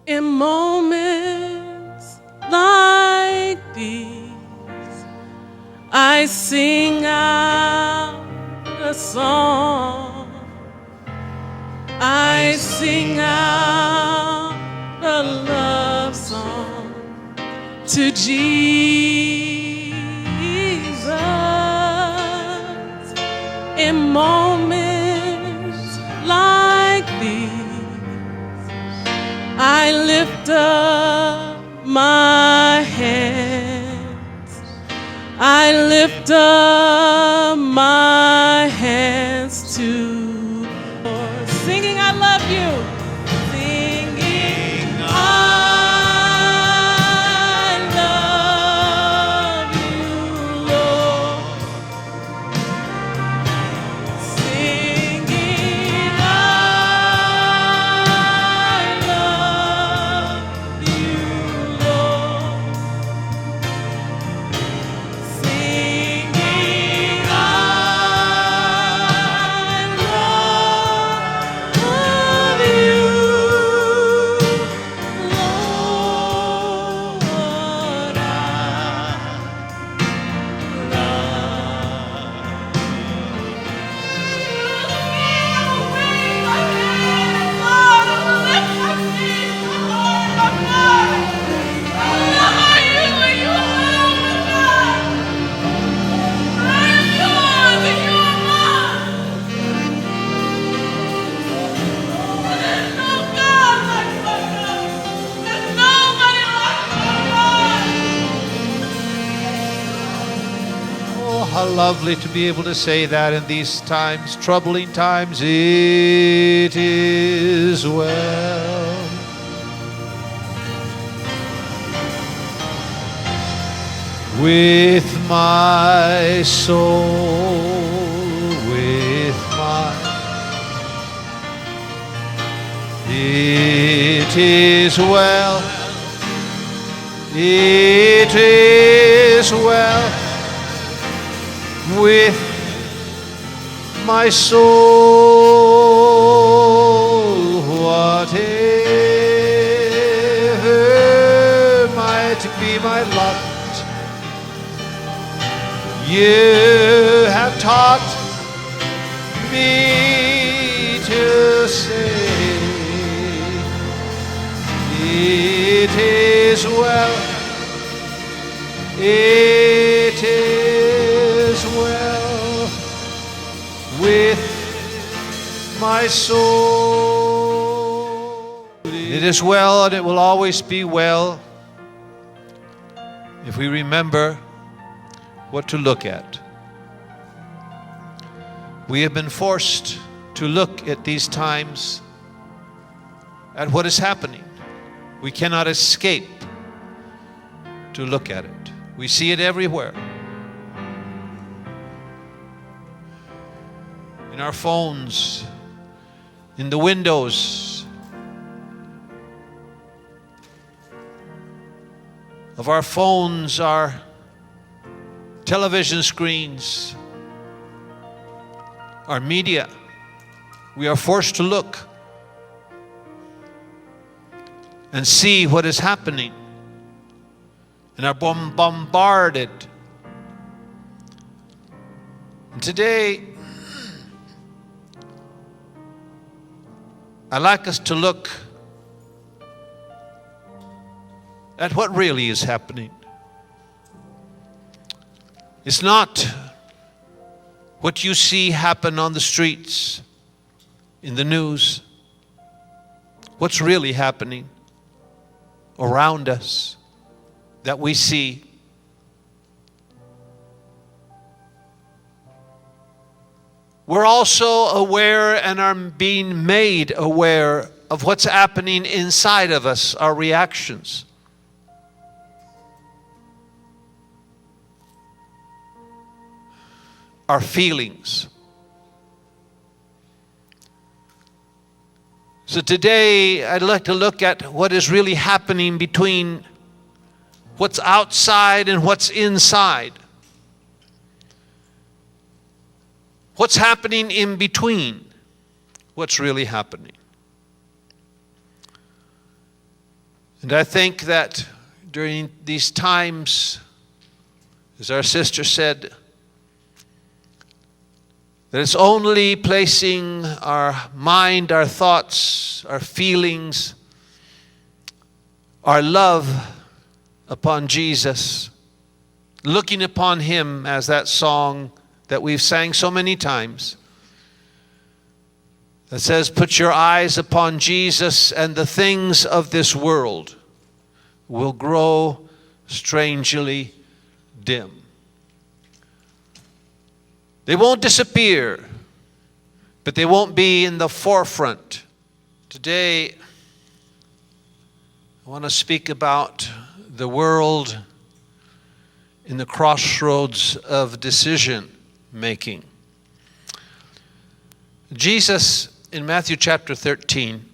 In moments like these, I sing out a song. I sing out a love song to Jesus. In moments like these, I lift up my hands. I lift up my hands to Lord, singing I love you. Singing I love you, Lord. Singing I love you, Lord. Singing I love you, Lord. Oh, how lovely to be able to say that in these times, troubling times. It is well with my soul, with my... It is well, it is well with my soul, whatever might be my lot, you have taught me to say, it is well, it is well with my soul. It is well, and it will always be well if we remember what to look at. We have been forced to look at these times at what is happening. We cannot escape to look at it. We see it everywhere. In our phones, in the windows of our phones, our television screens, our media. We are forced to look and see what is happening, and are bombarded. And today, I'd like us to look at what really is happening. It's not what you see happen on the streets, in the news. What's really happening around us that we see. We're also aware and are being made aware of what's happening inside of us, our reactions. Our feelings. So today, I'd like to look at what is really happening between what's outside and what's inside. What's happening in between? What's really happening? And I think that during these times, as our sister said, that it's only placing our mind, our thoughts, our feelings, our love upon Jesus, looking upon Him, as that song that we've sang so many times, that says, put your eyes upon Jesus and the things of this world will grow strangely dim. They won't disappear, but they won't be in the forefront. Today, I want to speak about the world in the crossroads of decision making. Jesus, in Matthew chapter 13,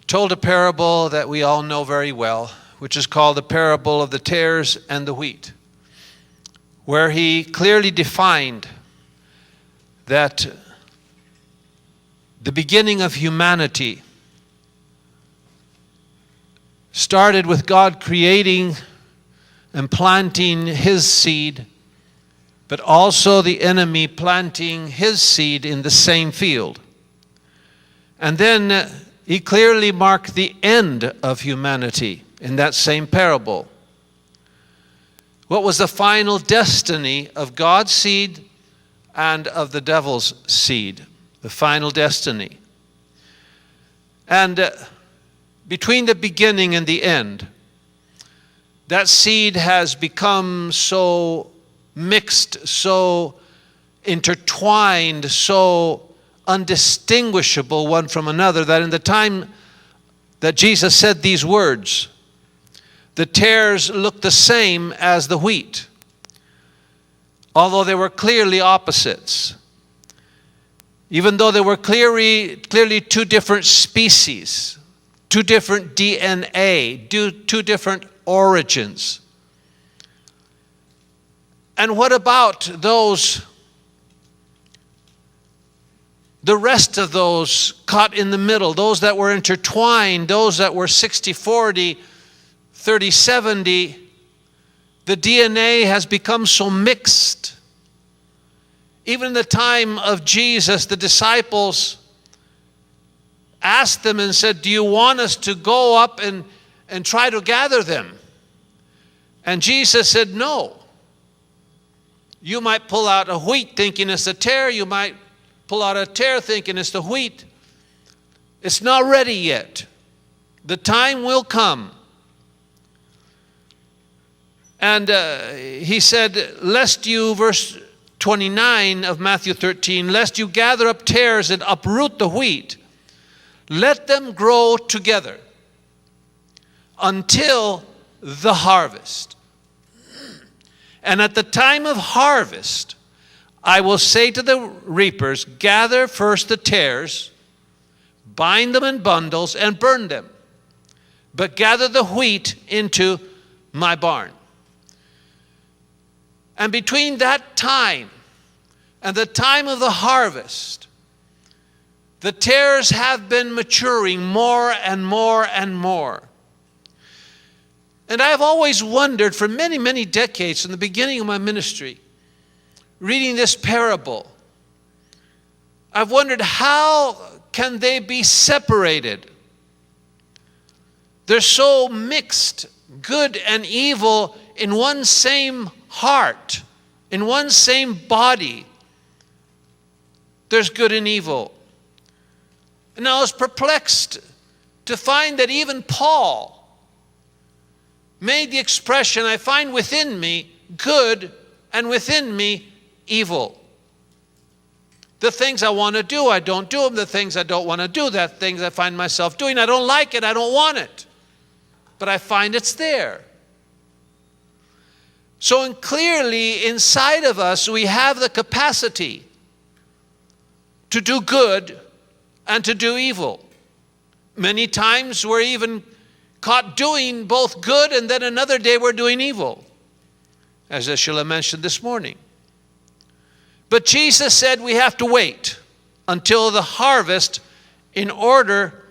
told a parable that we all know very well, which is called the parable of the tares and the wheat, where He clearly defined that the beginning of humanity started with God creating and planting His seed, but also the enemy planting his seed in the same field. And then He clearly marked the end of humanity in that same parable. What was the final destiny of God's seed and of the devil's seed? The final destiny. And between the beginning and the end, that seed has become so mixed, so intertwined, so undistinguishable one from another, that in the time that Jesus said these words, the tares looked the same as the wheat, although they were clearly opposites. Even though they were clearly two different species, two different DNA, two different origins. And what about those, the rest of those caught in the middle, those that were intertwined, those that were 60-40, 30-70, the DNA has become so mixed. Even in the time of Jesus, the disciples asked them and said, do you want us to go up and try to gather them? And Jesus said, no. You might pull out a wheat thinking it's a tare. You might pull out a tare thinking it's the wheat. It's not ready yet. The time will come. And He said, lest you, verse 29 of Matthew 13, lest you gather up tares and uproot the wheat, let them grow together until the harvest. And at the time of harvest, I will say to the reapers, gather first the tares, bind them in bundles, and burn them. But gather the wheat into my barn. And between that time and the time of the harvest, the tares have been maturing more and more and more. And I have always wondered for many, many decades from the beginning of my ministry, reading this parable, I've wondered, how can they be separated? They're so mixed, good and evil, in one same heart, in one same body. There's good and evil. And I was perplexed to find that even Paul made the expression, I find within me good and within me evil. The things I want to do, I don't do them. The things I don't want to do, that things I find myself doing, I don't like it, I don't want it. But I find it's there. So clearly inside of us we have the capacity to do good and to do evil. Many times we're even caught doing both good, and then another day we're doing evil, as Sheila mentioned this morning. But Jesus said we have to wait until the harvest in order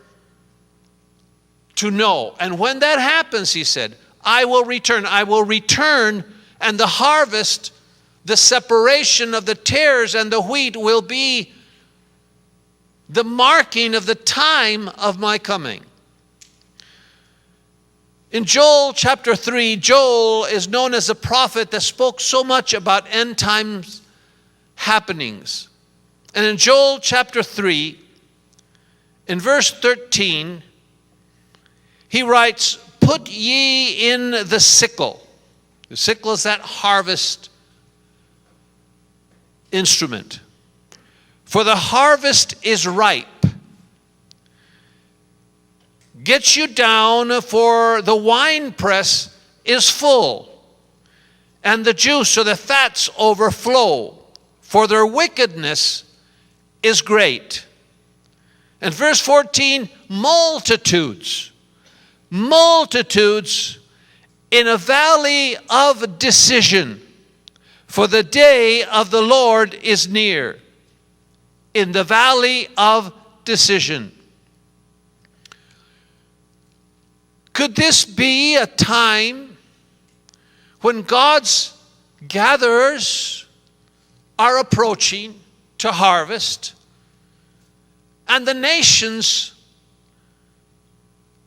to know. And when that happens, he said, I will return. I will return, and the harvest, the separation of the tares and the wheat will be the marking of the time of my coming. In Joel chapter 3, Joel is known as a prophet that spoke so much about end times happenings. And in Joel chapter 3, in verse 13, he writes, put ye in the sickle. The sickle is that harvest instrument. For the harvest is ripe. Get you down, for the winepress is full, and the juice or the fats overflow, for their wickedness is great. And verse 14, multitudes in a valley of decision, for the day of the Lord is near. In the valley of decision. Could this be a time when God's gatherers are approaching to harvest, and the nations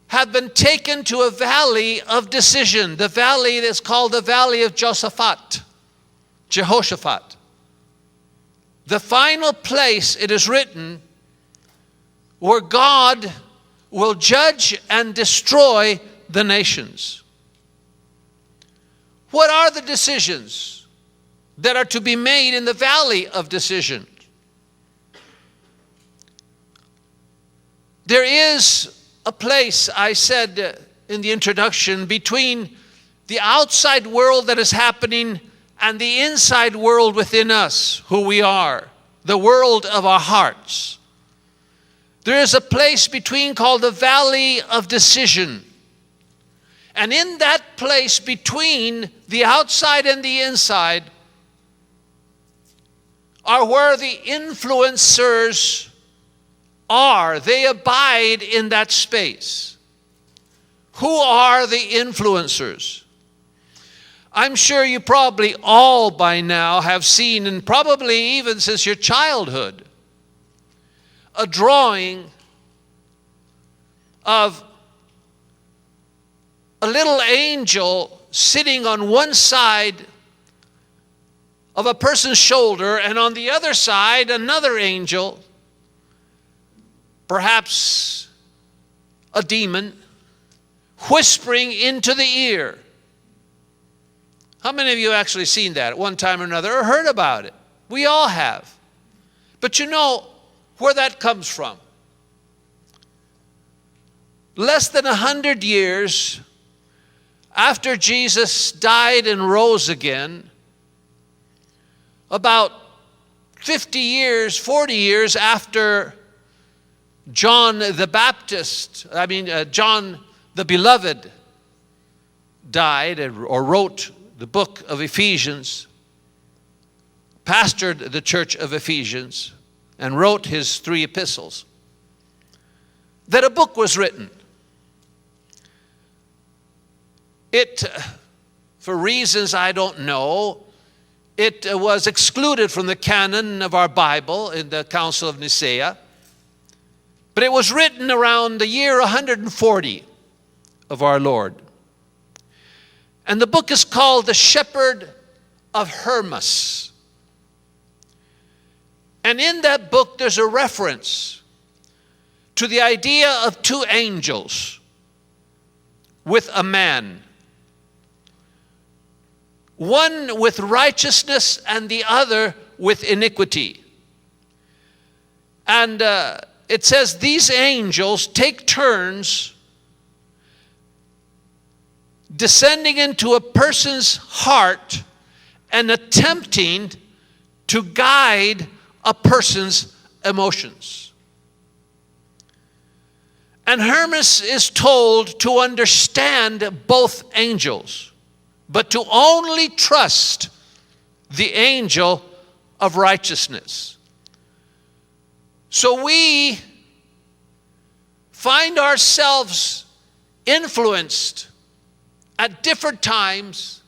have been taken to a valley of decision, the valley that's called the Valley of Jehoshaphat. The final place, it is written, where God will judge and destroy the nations. What are the decisions that are to be made in the valley of decision? There is a place, I said in the introduction, between the outside world that is happening and the inside world within us, who we are, the world of our hearts. There is a place between called the Valley of Decision. And in that place between the outside and the inside are where the influencers are. They abide in that space. Who are the influencers? I'm sure you probably all by now have seen, and probably even since your childhood, a drawing of a little angel sitting on one side of a person's shoulder, and on the other side another angel, perhaps a demon, whispering into the ear. How many of you have actually seen that at one time or another, or heard about it? We all have. But you know where that comes from. Less than 100 years after Jesus died and rose again, about 40 years after John the Beloved died or wrote the book of Ephesians, pastored the church of Ephesians, and wrote his 3 epistles, that a book was written. It, for reasons I don't know, it was excluded from the canon of our Bible in the Council of Nicaea, but it was written around the year 140 of our Lord. And the book is called The Shepherd of Hermas. And in that book, there's a reference to the idea of 2 angels with a man. One with righteousness and the other with iniquity. And it says these angels take turns descending into a person's heart and attempting to guide a person's emotions. And Hermas is told to understand both angels, but to only trust the angel of righteousness. So we find ourselves influenced at different times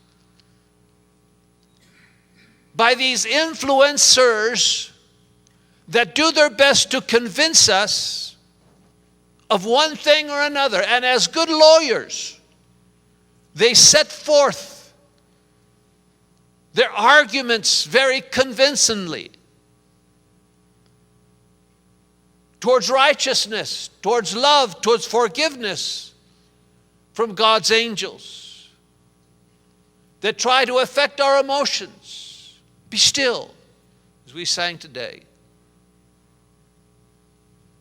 by these influencers that do their best to convince us of one thing or another. And as good lawyers, they set forth their arguments very convincingly towards righteousness, towards love, towards forgiveness from God's angels that try to affect our emotions. Be still, as we sang today.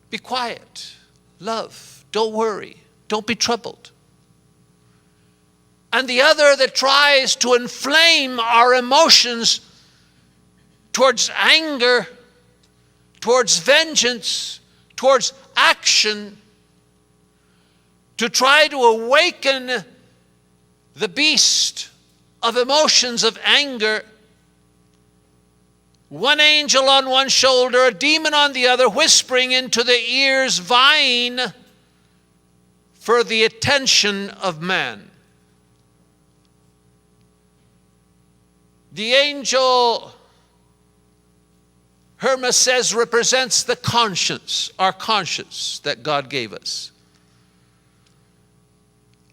Be quiet. Love. Don't worry. Don't be troubled. And the other that tries to inflame our emotions towards anger, towards vengeance, towards action, to try to awaken the beast of emotions of anger. One angel on one shoulder, a demon on the other, whispering into the ears, vying for the attention of man. The angel, Hermas says, represents the conscience, our conscience that God gave us.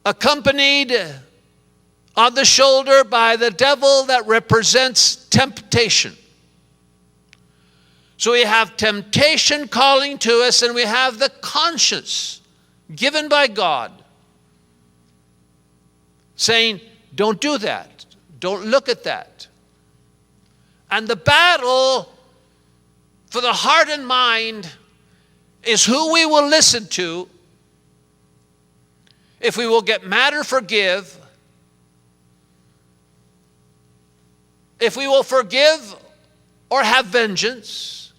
Accompanied on the shoulder by the devil that represents temptation. So we have temptation calling to us, and we have the conscience given by God saying, don't do that. Don't look at that. And the battle for the heart and mind is who we will listen to, if we will get mad or forgive, if we will forgive or have vengeance.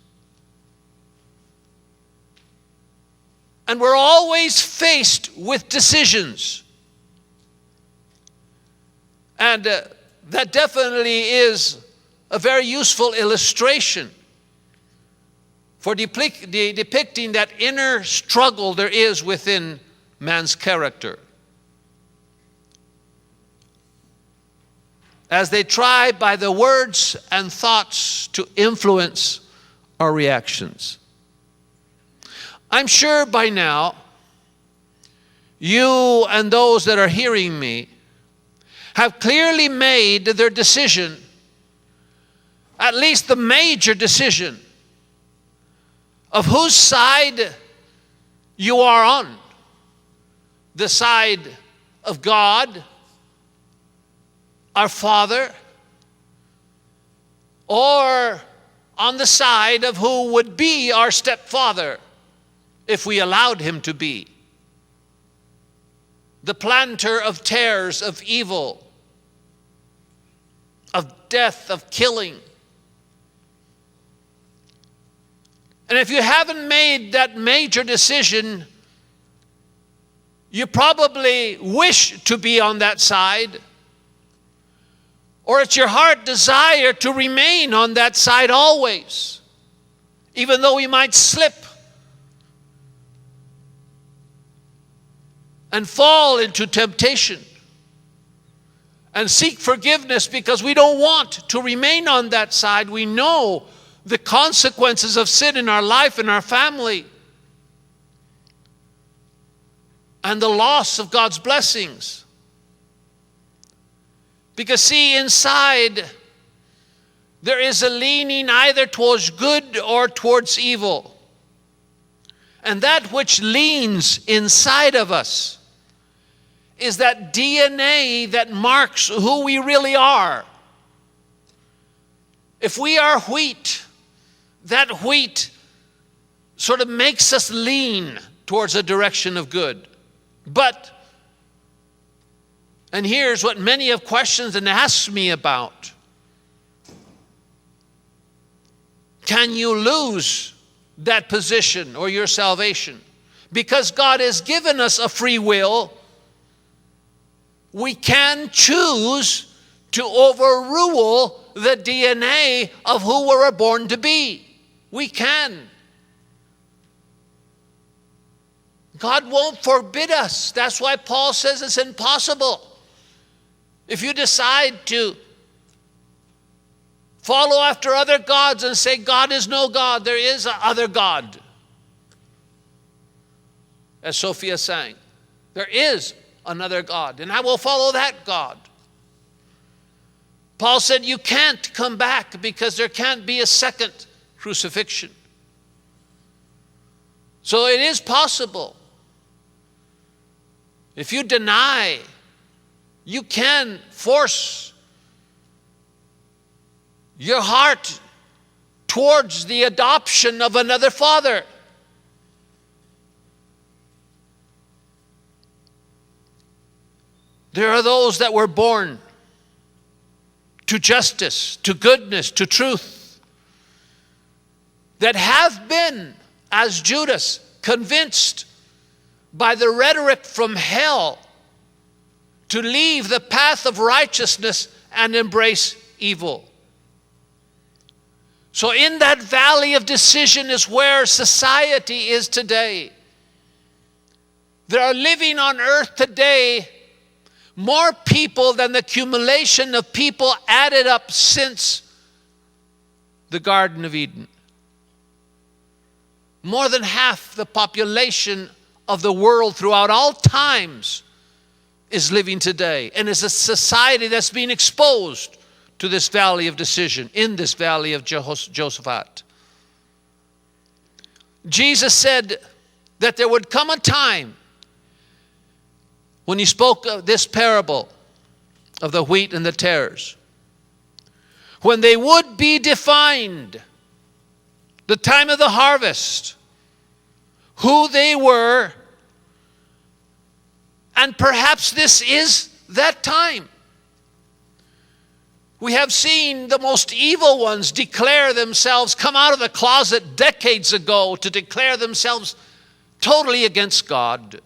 And we're always faced with decisions. And that definitely is a very useful illustration for depicting that inner struggle there is within man's character. As they try by the words and thoughts to influence our reactions. I'm sure by now, you and those that are hearing me have clearly made their decision, at least the major decision, of whose side you are on. The side of God, our Father, or on the side of who would be our stepfather, if we allowed him to be. The planter of tares, of evil, of death, of killing. And if you haven't made that major decision, you probably wish to be on that side, or it's your heart desire to remain on that side always, even though we might slip and fall into temptation and seek forgiveness because we don't want to remain on that side. We know the consequences of sin in our life, in our family, and the loss of God's blessings. Because see, inside there is a leaning either towards good or towards evil. And that which leans inside of us is that DNA that marks who we really are. If we are wheat, that wheat sort of makes us lean towards a direction of good. But, and here's what many have questioned and asked me about. Can you lose that position or your salvation? Because God has given us a free will, we can choose to overrule the DNA of who we were born to be. We can. God won't forbid us. That's why Paul says it's impossible. If you decide to follow after other gods and say God is no God, there is a other God. As Sophia sang, there is another God, and I will follow that God. Paul said you can't come back because there can't be a second crucifixion. So it is possible. If you deny, you can force your heart towards the adoption of another father. There are those that were born to justice, to goodness, to truth, that have been, as Judas, convinced by the rhetoric from hell to leave the path of righteousness and embrace evil. So in that valley of decision is where society is today. There are living on earth today more people than the accumulation of people added up since the Garden of Eden. More than half the population of the world throughout all times is living today, and is a society that's being exposed to this valley of decision, in this valley of Jehoshaphat. Jesus said that there would come a time when he spoke of this parable of the wheat and the tares, when they would be defined, the time of the harvest, who they were, and perhaps this is that time. We have seen the most evil ones declare themselves, come out of the closet decades ago to declare themselves totally against God.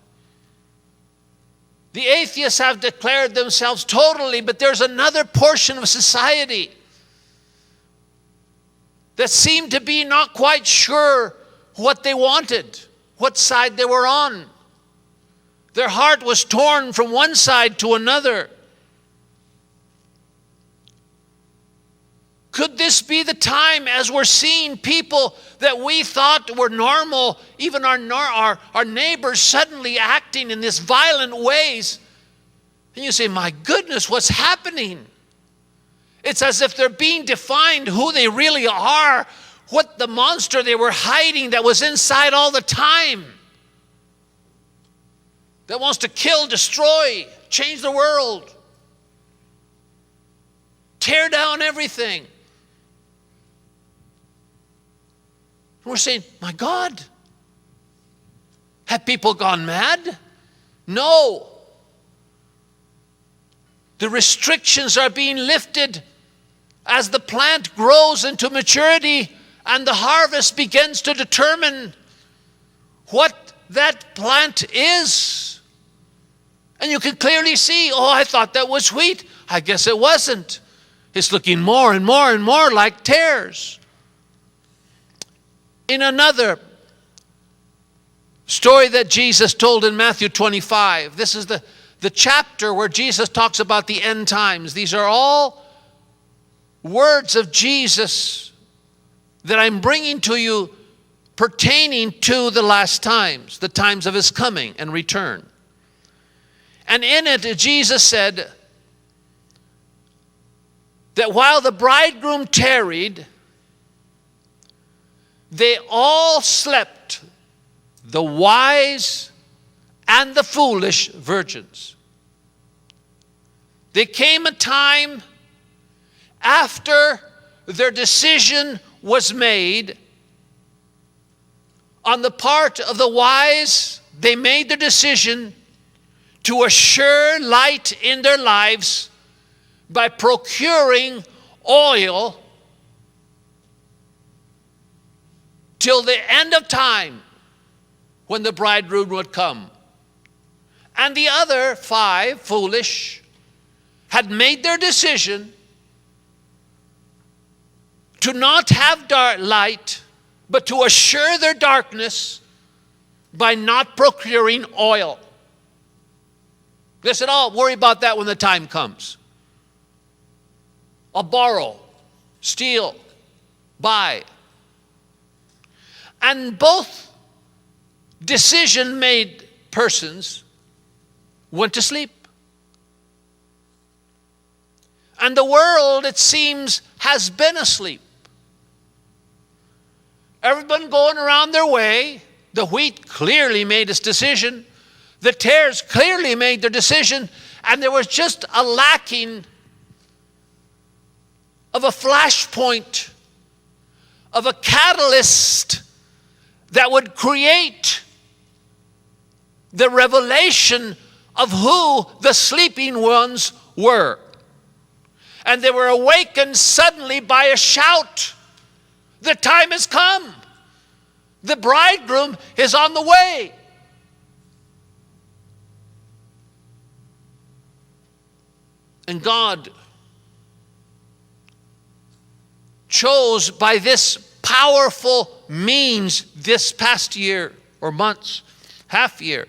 The atheists have declared themselves totally, but there's another portion of society that seemed to be not quite sure what they wanted, what side they were on. Their heart was torn from one side to another. Could this be the time, as we're seeing people that we thought were normal, even our neighbors suddenly acting in this violent ways? And you say, my goodness, what's happening? It's as if they're being defined who they really are, what the monster they were hiding that was inside all the time, that wants to kill, destroy, change the world, tear down everything. We're saying, my God, have people gone mad? No. The restrictions are being lifted as the plant grows into maturity and the harvest begins to determine what that plant is. And you can clearly see, oh, I thought that was wheat. I guess it wasn't. It's looking more and more and more like tares. In another story that Jesus told in Matthew 25, this is the chapter where Jesus talks about the end times. These are all words of Jesus that I'm bringing to you pertaining to the last times, the times of his coming and return. And in it, Jesus said that while the bridegroom tarried, they all slept, the wise and the foolish virgins. There came a time after their decision was made. On the part of the wise, they made the decision to assure light in their lives by procuring oil till the end of time when the bridegroom would come. And the other 5, foolish, had made their decision to not have light, but to assure their darkness by not procuring oil. They said, "Oh, worry about that when the time comes. I'll borrow, steal, buy." And both decision-made persons went to sleep. And the world, it seems, has been asleep. Everyone going around their way. The wheat clearly made its decision. The tares clearly made their decision. And there was just a lacking of a flashpoint, of a catalyst that would create the revelation of who the sleeping ones were. And they were awakened suddenly by a shout. The time has come. The bridegroom is on the way. And God chose by this powerful means this past year or months, half year,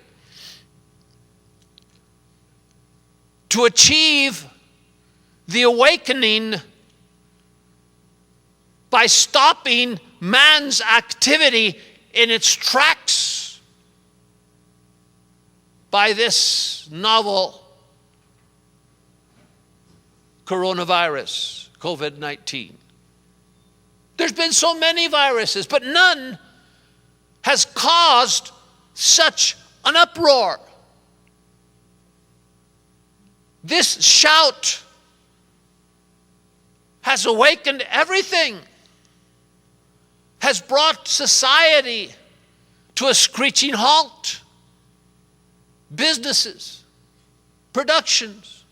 to achieve the awakening by stopping man's activity in its tracks by this novel coronavirus, COVID-19. There's been so many viruses, but none has caused such an uproar. This shout has awakened everything, has brought society to a screeching halt. Businesses, productions.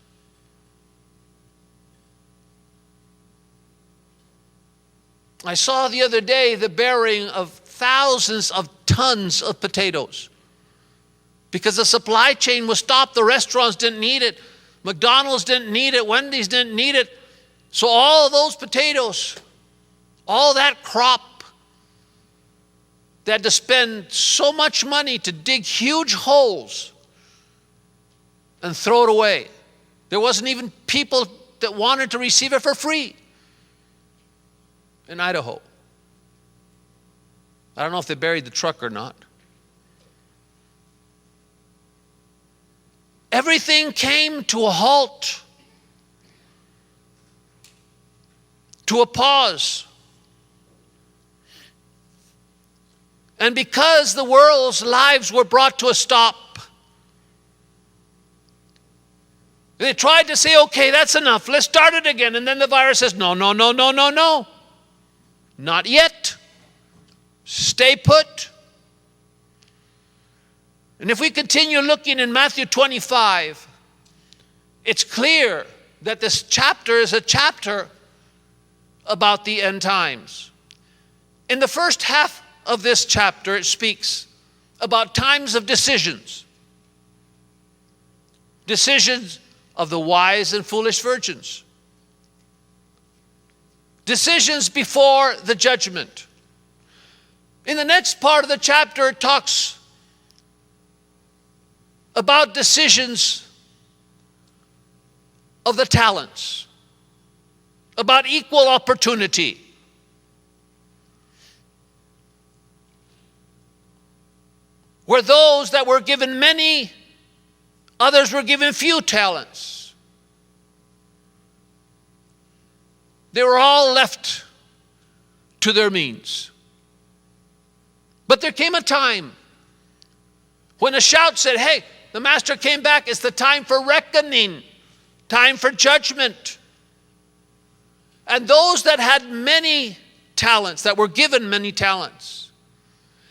I saw the other day the burying of thousands of tons of potatoes because the supply chain was stopped. The restaurants didn't need it. McDonald's didn't need it. Wendy's didn't need it. So all of those potatoes, all that crop, they had to spend so much money to dig huge holes and throw it away. There wasn't even people that wanted to receive it for free in Idaho. I don't know if they buried the truck or not. Everything came to a halt, to a pause. And because the world's lives were brought to a stop, they tried to say, okay, that's enough. Let's start it again. And then the virus says, no. Not yet. Stay put. And if we continue looking in Matthew 25, it's clear that this chapter is a chapter about the end times. In the first half of this chapter, it speaks about times of decisions. Decisions of the wise and foolish virgins. Decisions before the judgment. In the next part of the chapter, it talks about decisions of the talents, about equal opportunity. Where those that were given many, others were given few talents. They were all left to their means. But there came a time when a shout said, hey, the master came back. It's the time for reckoning, time for judgment. And those that had many talents, that were given many talents,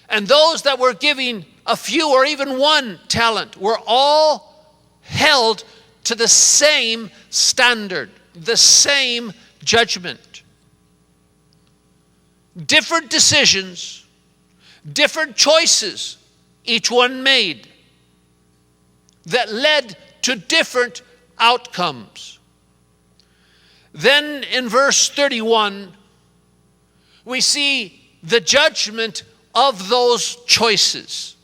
and those that were giving a few or even one talent, were all held to the same standard, the same judgment. Different decisions, different choices, each one made, that led to different outcomes. Then in verse 31, we see the judgment of those choices.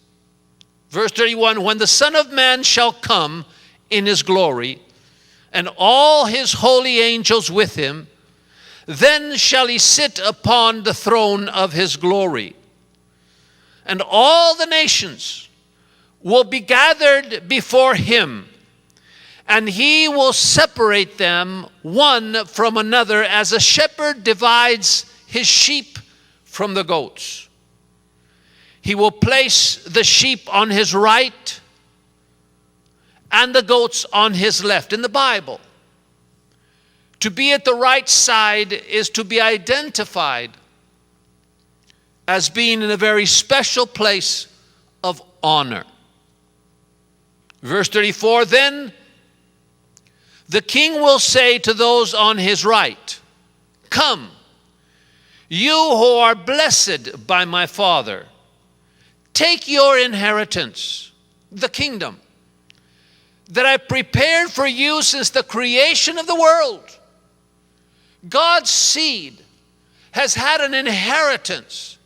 Verse 31, when the Son of Man shall come in his glory, and all his holy angels with him, then shall he sit upon the throne of his glory. And all the nations will be gathered before him, and he will separate them one from another, as a shepherd divides his sheep from the goats. He will place the sheep on his right and the goats on his left. In the Bible, to be at the right side is to be identified as being in a very special place of honor. Verse 34, then the king will say to those on his right, come, you who are blessed by my Father, take your inheritance, the kingdom, that I prepared for you since the creation of the world. God's seed has had an inheritance,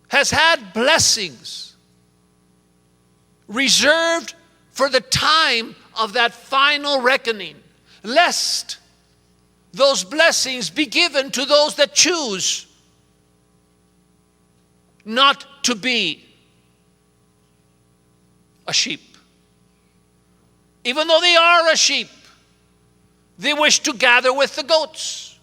has had blessings reserved for the time of that final reckoning, lest those blessings be given to those that choose not to be a sheep. Even though they are a sheep, they wish to gather with the goats.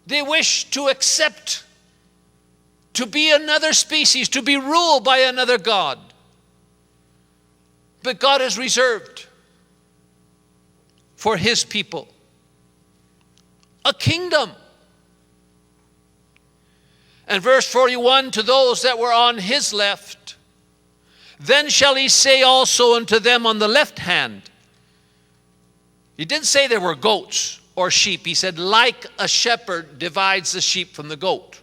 They wish to accept, to be another species, to be ruled by another God. But God has reserved for his people a kingdom. And verse 41, to those that were on his left, then shall he say also unto them on the left hand. He didn't say they were goats or sheep. He said, like a shepherd divides the sheep from the goat.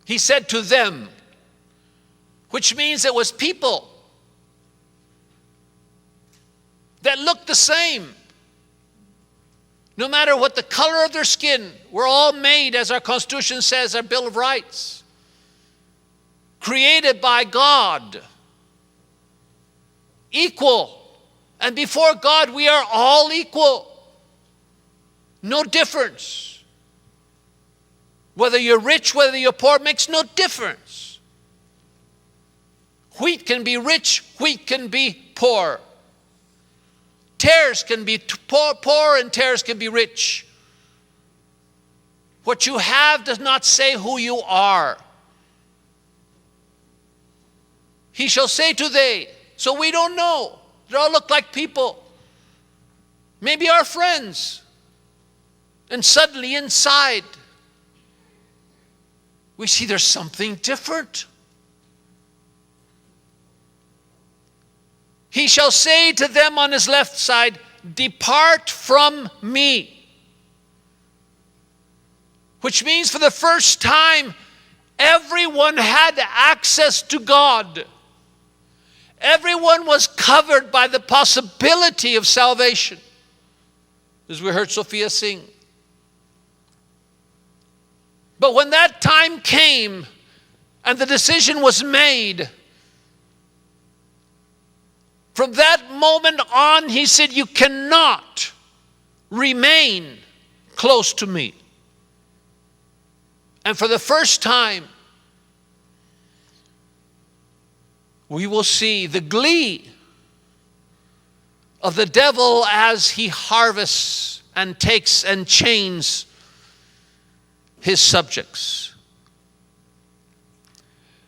He said to them, which means it was people that looked the same. No matter what the color of their skin, we're all made, as our Constitution says, our Bill of Rights, created by God, equal. And before God, we are all equal. No difference. Whether you're rich, whether you're poor, makes no difference. Wheat can be rich, wheat can be poor. Tares can be poor and tares can be rich. What you have does not say who you are. He shall say to they, so we don't know. They all look like people. Maybe our friends. And suddenly inside, we see there's something different. He shall say to them on his left side, depart from me. Which means for the first time, everyone had access to God. Everyone was covered by the possibility of salvation, as we heard Sophia sing. But when that time came and the decision was made, from that moment on, he said, you cannot remain close to me. And for the first time, we will see the glee of the devil as he harvests and takes and chains his subjects.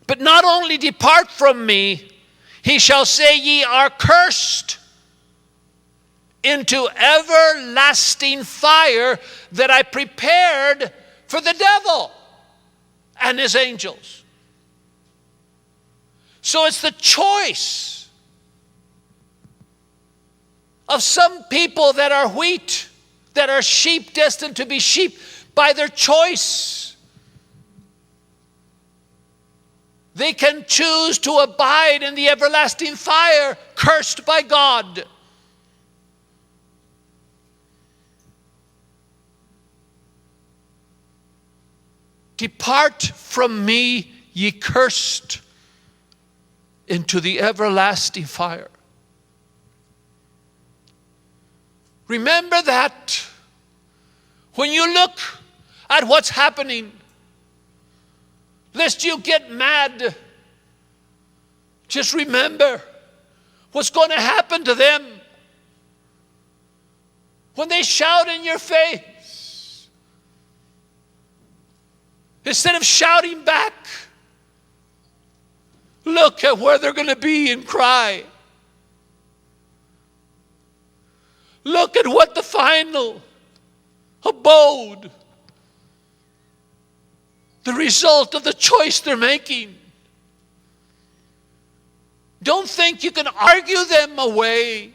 But not only depart from me, he shall say, ye are cursed into everlasting fire that I prepared for the devil and his angels. So it's the choice of some people that are wheat, that are sheep destined to be sheep by their choice. They can choose to abide in the everlasting fire, cursed by God. Depart from me, ye cursed, into the everlasting fire. Remember that when you look at what's happening, lest you get mad, just remember what's going to happen to them when they shout in your face. Instead of shouting back, look at where they're going to be and cry. Look at what the final abode, the result of the choice they're making. Don't think you can argue them away.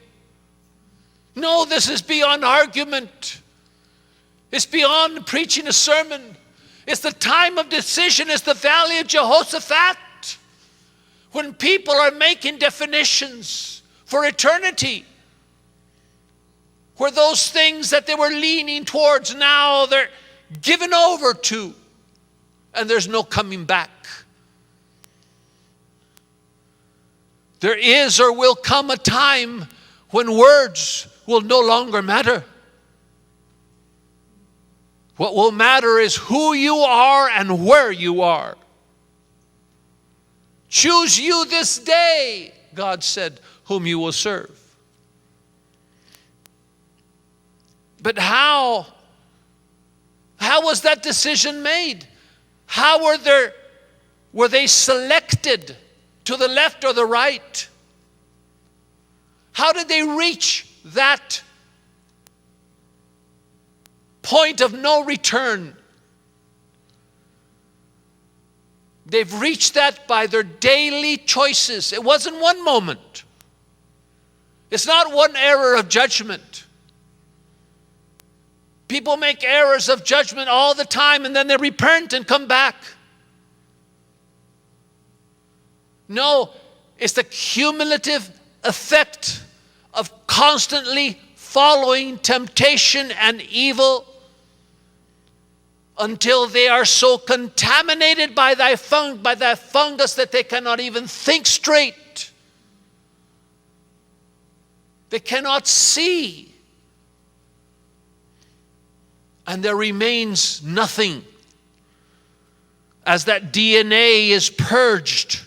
No, this is beyond argument. It's beyond preaching a sermon. It's the time of decision. It's the valley of Jehoshaphat, when people are making definitions for eternity, where those things that they were leaning towards, now they're given over to, and there's no coming back. There is or will come a time when words will no longer matter. What will matter is who you are and where you are. Choose you this day, God said, whom you will serve. But how was that decision made? How were they selected, to the left or the right? How did they reach that point of no return? They've reached that by their daily choices. It wasn't one moment. It's not one error of judgment. People make errors of judgment all the time, and then they repent and come back. No, it's the cumulative effect of constantly following temptation and evil until they are so contaminated by that fungus that they cannot even think straight. They cannot see. And there remains nothing as that DNA is purged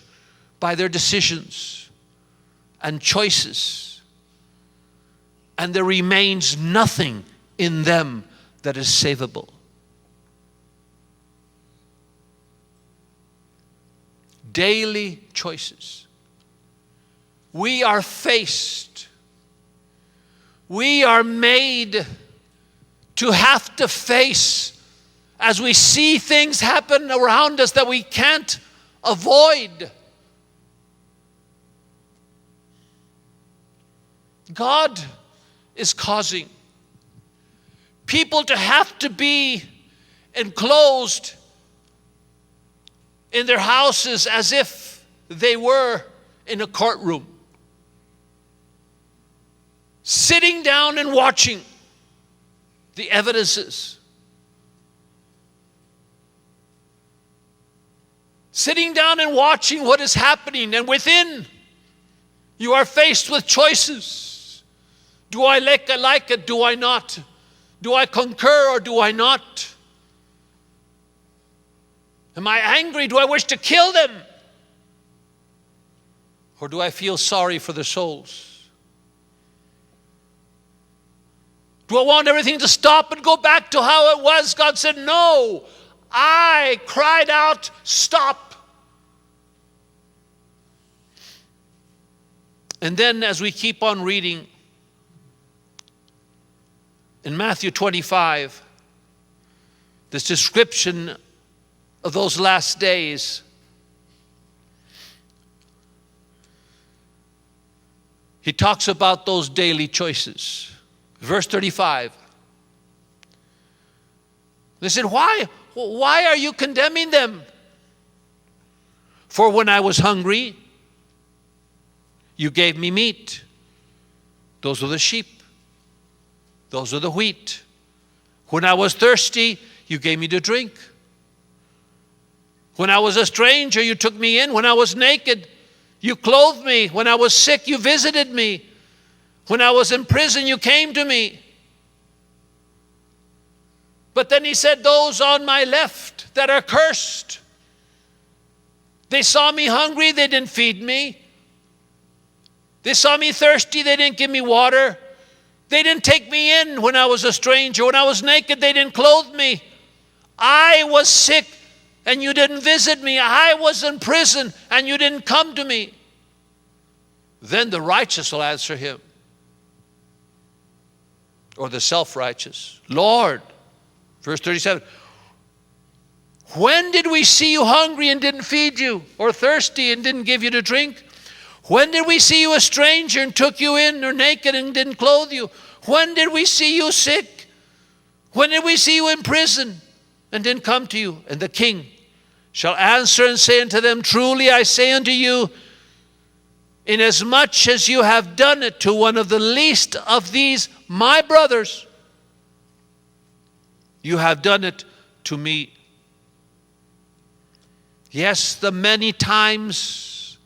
by their decisions and choices. And there remains nothing in them that is savable. Daily choices. We are faced. We are made to have to face as we see things happen around us that we can't avoid. God is causing people to have to be enclosed in their houses as if they were in a courtroom, sitting down and watching the evidences, sitting down and watching what is happening, and within you are faced with choices. Do I like it? Do I not? Do I concur or do I not? Am I angry? Do I wish to kill them? Or do I feel sorry for their souls? Do I want everything to stop and go back to how it was? God said, no. I cried out, stop. And then as we keep on reading, in Matthew 25, this description of those last days, he talks about those daily choices. Verse 35. They said, why are you condemning them? For when I was hungry, you gave me meat. Those are the sheep. Those are the wheat. When I was thirsty, you gave me to drink. When I was a stranger, you took me in. When I was naked, you clothed me. When I was sick, you visited me. When I was in prison, you came to me. But then he said, those on my left that are cursed, they saw me hungry, they didn't feed me. They saw me thirsty, they didn't give me water. They didn't take me in when I was a stranger. When I was naked, they didn't clothe me. I was sick and you didn't visit me. I was in prison and you didn't come to me. Then the righteous will answer him, or the self-righteous, Lord, verse 37, when did we see you hungry and didn't feed you, or thirsty and didn't give you to drink? When did we see you a stranger and took you in, or naked and didn't clothe you? When did we see you sick? When did we see you in prison and didn't come to you? And the king shall answer and say unto them, truly I say unto you, inasmuch as you have done it to one of the least of these my brothers, you have done it to me. Yes, the many times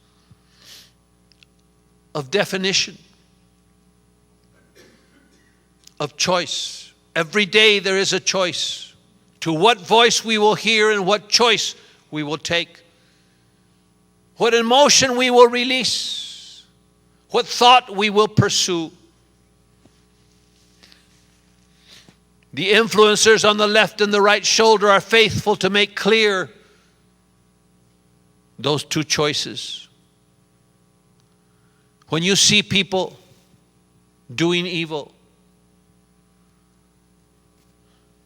of definition, of choice. Every day there is a choice to what voice we will hear and what choice we will take. What emotion we will release. What thought we will pursue. The influencers on the left and the right shoulder are faithful to make clear those two choices. When you see people doing evil,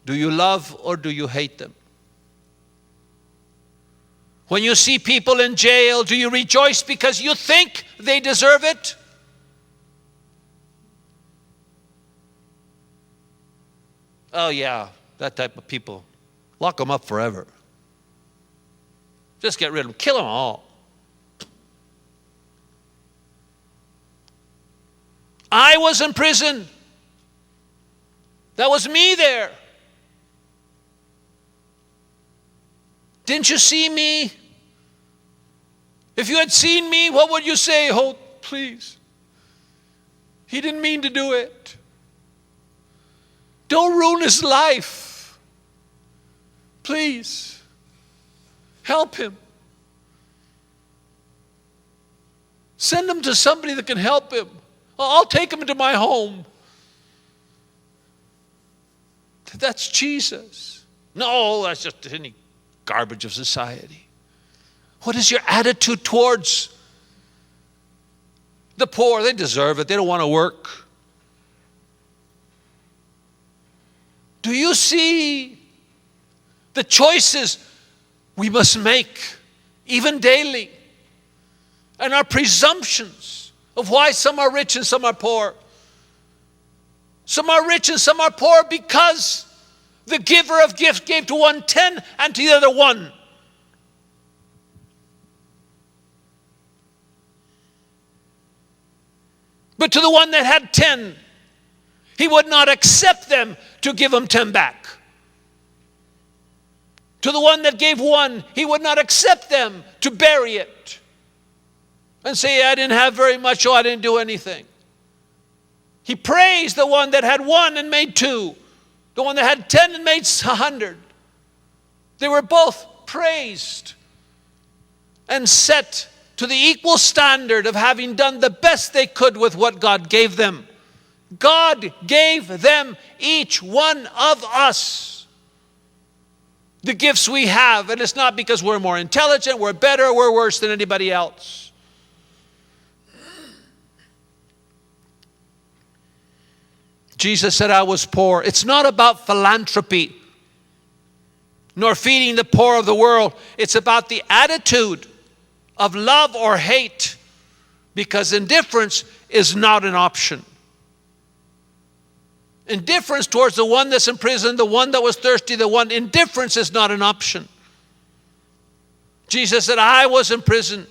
do you love or do you hate them? When you see people in jail, do you rejoice because you think they deserve it? Oh yeah, that type of people. Lock them up forever. Just get rid of them. Kill them all. I was in prison. That was me there. Didn't you see me? If you had seen me, what would you say? Oh, please. He didn't mean to do it. Don't ruin his life. Please. Help him. Send him to somebody that can help him. I'll take him into my home. That's Jesus. No, that's just any garbage of society. What is your attitude towards the poor? They deserve it. They don't want to work. Do you see the choices we must make, even daily, and our presumptions of why some are rich and some are poor? Some are rich and some are poor because the giver of gifts gave to one 10 and to the other 1. But to the one that had 10, he would not accept them to give him 10 back. To the one that gave 1, he would not accept them to bury it and say, I didn't have very much, so I didn't do anything. He praised the one that had 1 and made 2. The one that had 10 and made 100. They were both praised and set to the equal standard of having done the best they could with what God gave them. God gave them, each one of us, the gifts we have. And it's not because we're more intelligent, we're better, we're worse than anybody else. Jesus said, I was poor. It's not about philanthropy, nor feeding the poor of the world. It's about the attitude of love or hate, because indifference is not an option. Indifference towards the one that's in prison, the one that was thirsty, indifference is not an option. Jesus said, I was in prison.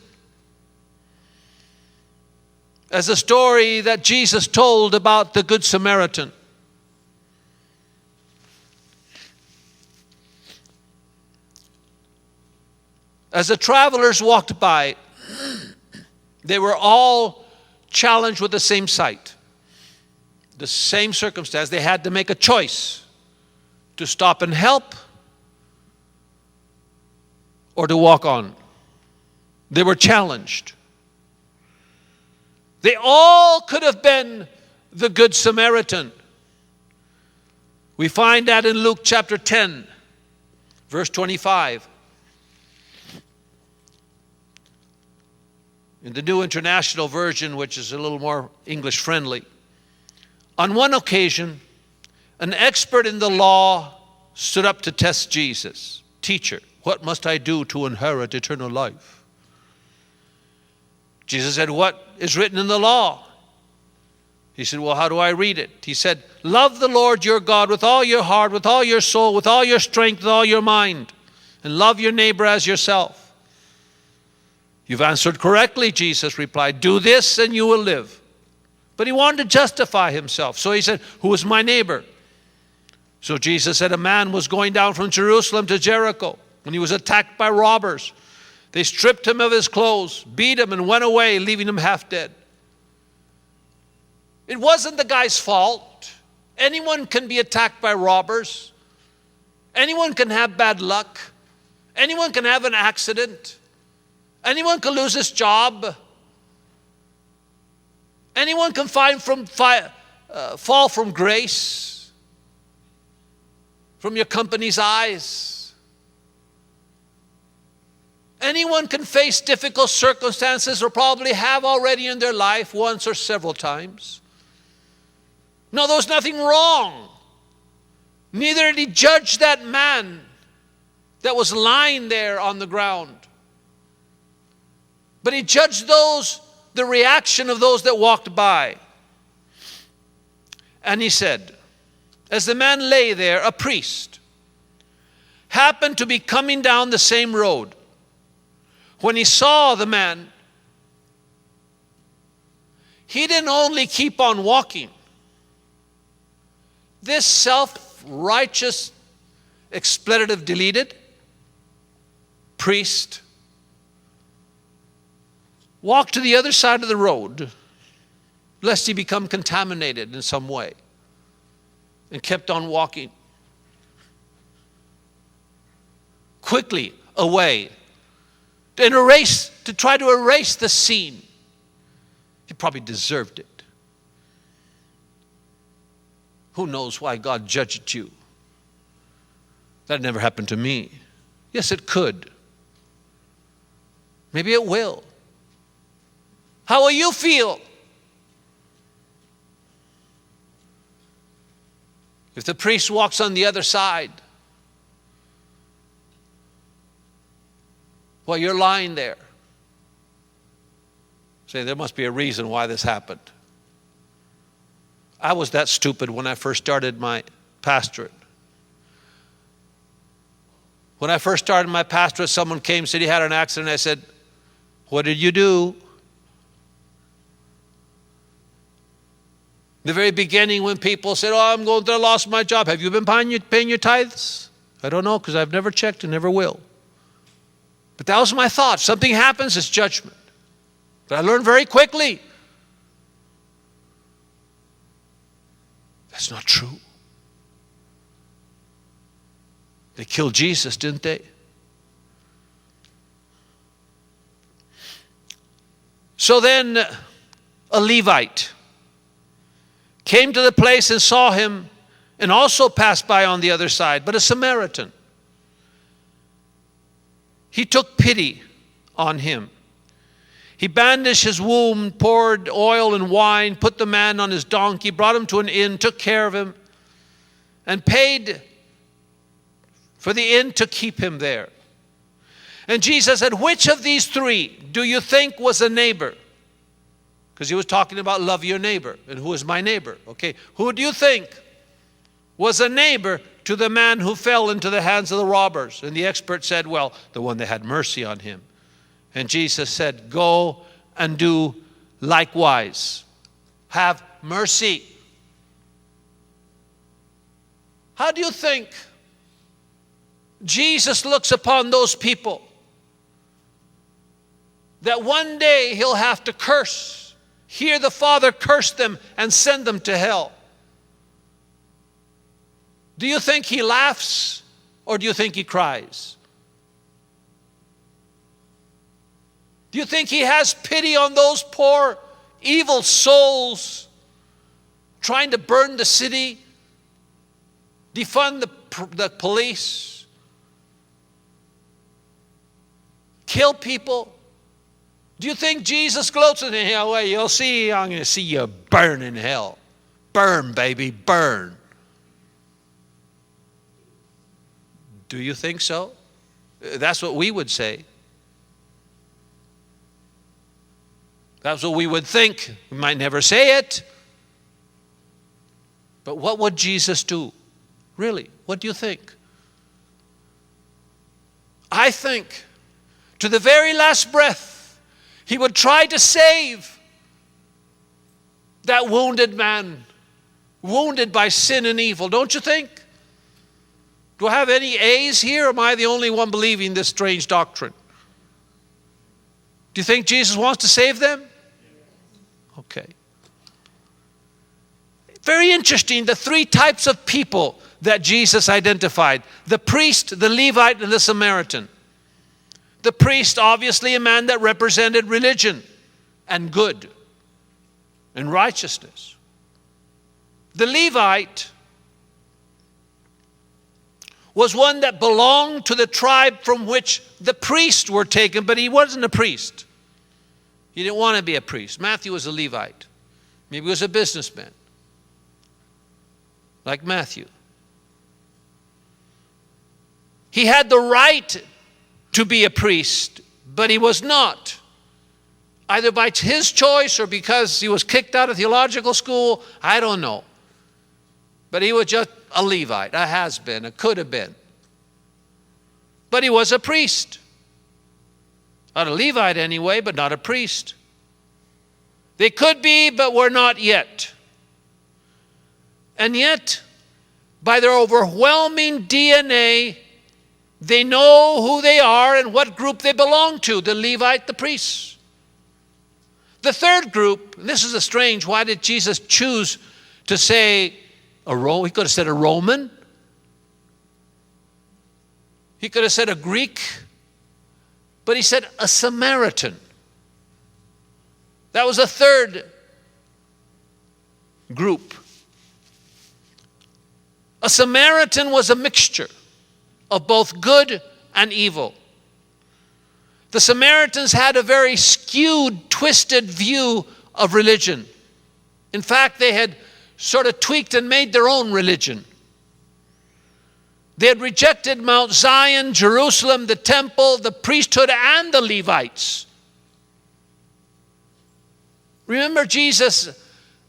As a story that Jesus told about the Good Samaritan. As the travelers walked by, they were all challenged with the same sight, the same circumstance. They had to make a choice to stop and help or to walk on. They were challenged. They all could have been the Good Samaritan. We find that in Luke chapter 10, verse 25. In the New International Version, which is a little more English friendly. On one occasion, an expert in the law stood up to test Jesus. Teacher, what must I do to inherit eternal life? Jesus said, what is written in the law? He said, well, how do I read it? He said, love the Lord your God with all your heart, with all your soul, with all your strength, with all your mind, and love your neighbor as yourself. You've answered correctly, Jesus replied. Do this and you will live. But he wanted to justify himself. So he said, who is my neighbor? So Jesus said, a man was going down from Jerusalem to Jericho when he was attacked by robbers. They stripped him of his clothes, beat him, and went away, leaving him half dead. It wasn't the guy's fault. Anyone can be attacked by robbers. Anyone can have bad luck. Anyone can have an accident. Anyone can lose his job. Anyone can fall from grace, from your company's eyes. Anyone can face difficult circumstances or probably have already in their life once or several times. No, there was nothing wrong. Neither did he judge that man that was lying there on the ground. But he judged the reaction of those that walked by. And he said, as the man lay there, a priest happened to be coming down the same road. When he saw the man, he didn't only keep on walking. This self-righteous expletive deleted priest walked to the other side of the road lest he become contaminated in some way, and kept on walking quickly away to try to erase the scene. He probably deserved it. Who knows why God judged you? That never happened to me. Yes, it could. Maybe it will. How will you feel if the priest walks on the other side while you're lying there? Say, there must be a reason why this happened. I was that stupid when I first started my pastorate. When I first started my pastorate, someone came and said he had an accident. I said, what did you do? The very beginning when people said, oh, I'm going to lost my job. Have you been paying your tithes? I don't know, because I've never checked and never will. But that was my thought. Something happens, it's judgment. But I learned very quickly, that's not true. They killed Jesus, didn't they? So then a Levite came to the place and saw him and also passed by on the other side, but a Samaritan. He took pity on him. He bandaged his wound, poured oil and wine, put the man on his donkey, brought him to an inn, took care of him, and paid for the inn to keep him there. And Jesus said, which of these three do you think was a neighbor? Because he was talking about love your neighbor. And who is my neighbor? Okay, who do you think was a neighbor to the man who fell into the hands of the robbers? And the expert said, well, the one that had mercy on him. And Jesus said, go and do likewise. Have mercy. How do you think Jesus looks upon those people that one day he'll have to hear the Father curse them and send them to hell. Do you think he laughs or do you think he cries? Do you think he has pity on those poor, evil souls trying to burn the city, defund the police, kill people? Do you think Jesus gloats in hell? Well, you'll see, I'm going to see you burn in hell. Burn, baby, burn. Do you think so? That's what we would say. That's what we would think. We might never say it. But what would Jesus do? Really, what do you think? I think to the very last breath, he would try to save that wounded man, wounded by sin and evil. Don't you think? Do I have any A's here, or am I the only one believing this strange doctrine? Do you think Jesus wants to save them? Okay. Very interesting, the three types of people that Jesus identified: the priest, the Levite, and the Samaritan. The priest, obviously a man that represented religion and good and righteousness. The Levite was one that belonged to the tribe from which the priests were taken, but he wasn't a priest. He didn't want to be a priest. Matthew was a Levite. Maybe he was a businessman, like Matthew. He had the right to be a priest, but he was not. Either by his choice or because he was kicked out of theological school, I don't know. But he was just a Levite, a has-been, a could have been. But he was a priest. Not a Levite anyway, but not a priest. They could be, but were not yet. And yet, by their overwhelming DNA, they know who they are and what group they belong to, the Levite, the priests. The third group, and this is a strange, why did Jesus choose to say he could have said a Roman. He could have said a Greek. But he said a Samaritan. That was a third group. A Samaritan was a mixture of both good and evil. The Samaritans had a very skewed, twisted view of religion. In fact, they had sort of tweaked and made their own religion. They had rejected Mount Zion, Jerusalem, the temple, the priesthood, and the Levites. Remember Jesus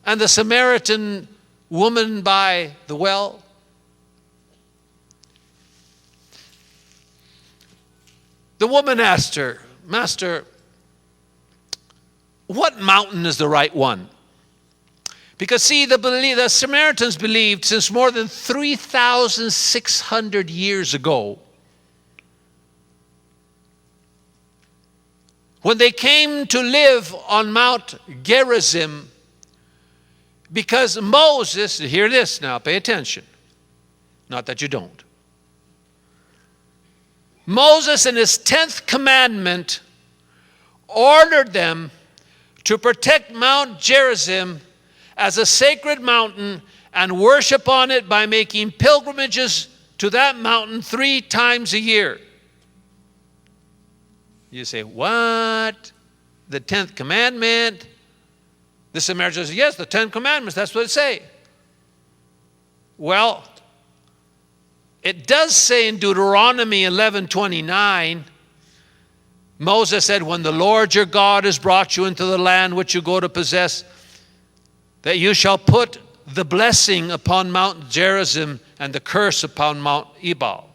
and the Samaritan woman by the well? The woman asked her, "Master, what mountain is the right one?" Because see, the Samaritans believed since more than 3,600 years ago, when they came to live on Mount Gerizim, because Moses, hear this now, pay attention, not that you don't. Moses in his 10th commandment ordered them to protect Mount Gerizim as a sacred mountain and worship on it by making pilgrimages to that mountain 3 times a year. You say, what? The 10th commandment? The Samaritan says, yes, the 10 commandments, that's what it say. Well, it does say in Deuteronomy 11:29, Moses said, when the Lord your God has brought you into the land which you go to possess, that you shall put the blessing upon Mount Gerizim and the curse upon Mount Ebal.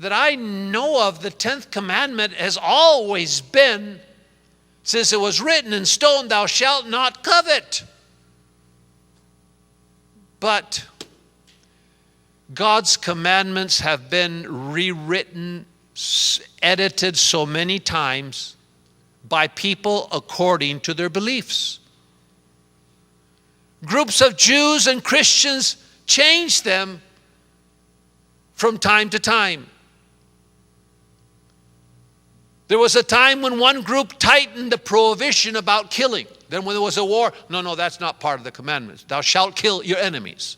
That I know of, the 10th commandment has always been, since it was written in stone, thou shalt not covet. But God's commandments have been rewritten edited so many times by people according to their beliefs. Groups of Jews and Christians changed them from time to time. There was a time when one group tightened the prohibition about killing. Then when there was a war, no, that's not part of the commandments. Thou shalt kill your enemies.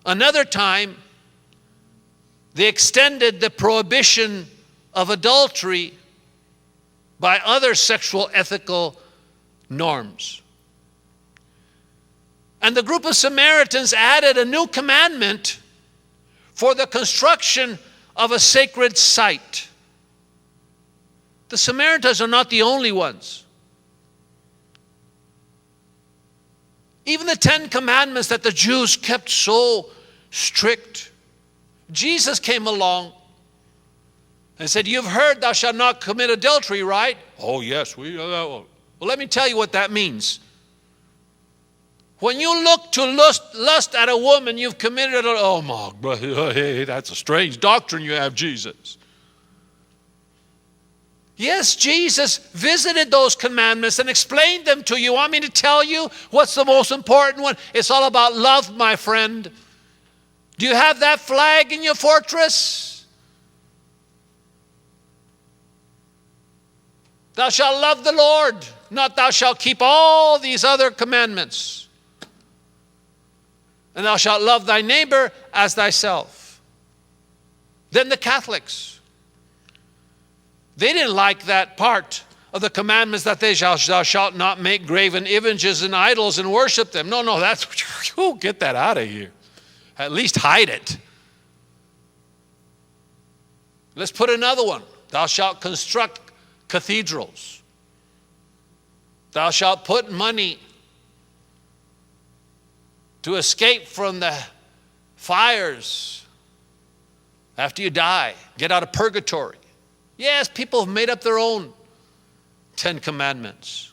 Another time, they extended the prohibition of adultery by other sexual ethical norms. And the group of Samaritans added a new commandment for the construction of a sacred site. The Samaritans are not the only ones. Even the 10 commandments that the Jews kept so strict, Jesus came along and said, you've heard thou shalt not commit adultery, right? Oh, yes, we know that one. Well, let me tell you what that means. When you look to lust at a woman, you've committed adultery. Oh, my brother, hey, that's a strange doctrine you have, Jesus. Yes, Jesus visited those commandments and explained them to you. You want me to tell you what's the most important one? It's all about love, my friend. Do you have that flag in your fortress? Thou shalt love the Lord, not thou shalt keep all these other commandments. And thou shalt love thy neighbor as thyself. Then the Catholics, they didn't like that part of the commandments that thou shalt not make graven images and idols and worship them. No, that's, get that out of here. At least hide it. Let's put another one. Thou shalt construct cathedrals. Thou shalt put money to escape from the fires after you die. Get out of purgatory. Yes, people have made up their own 10 commandments.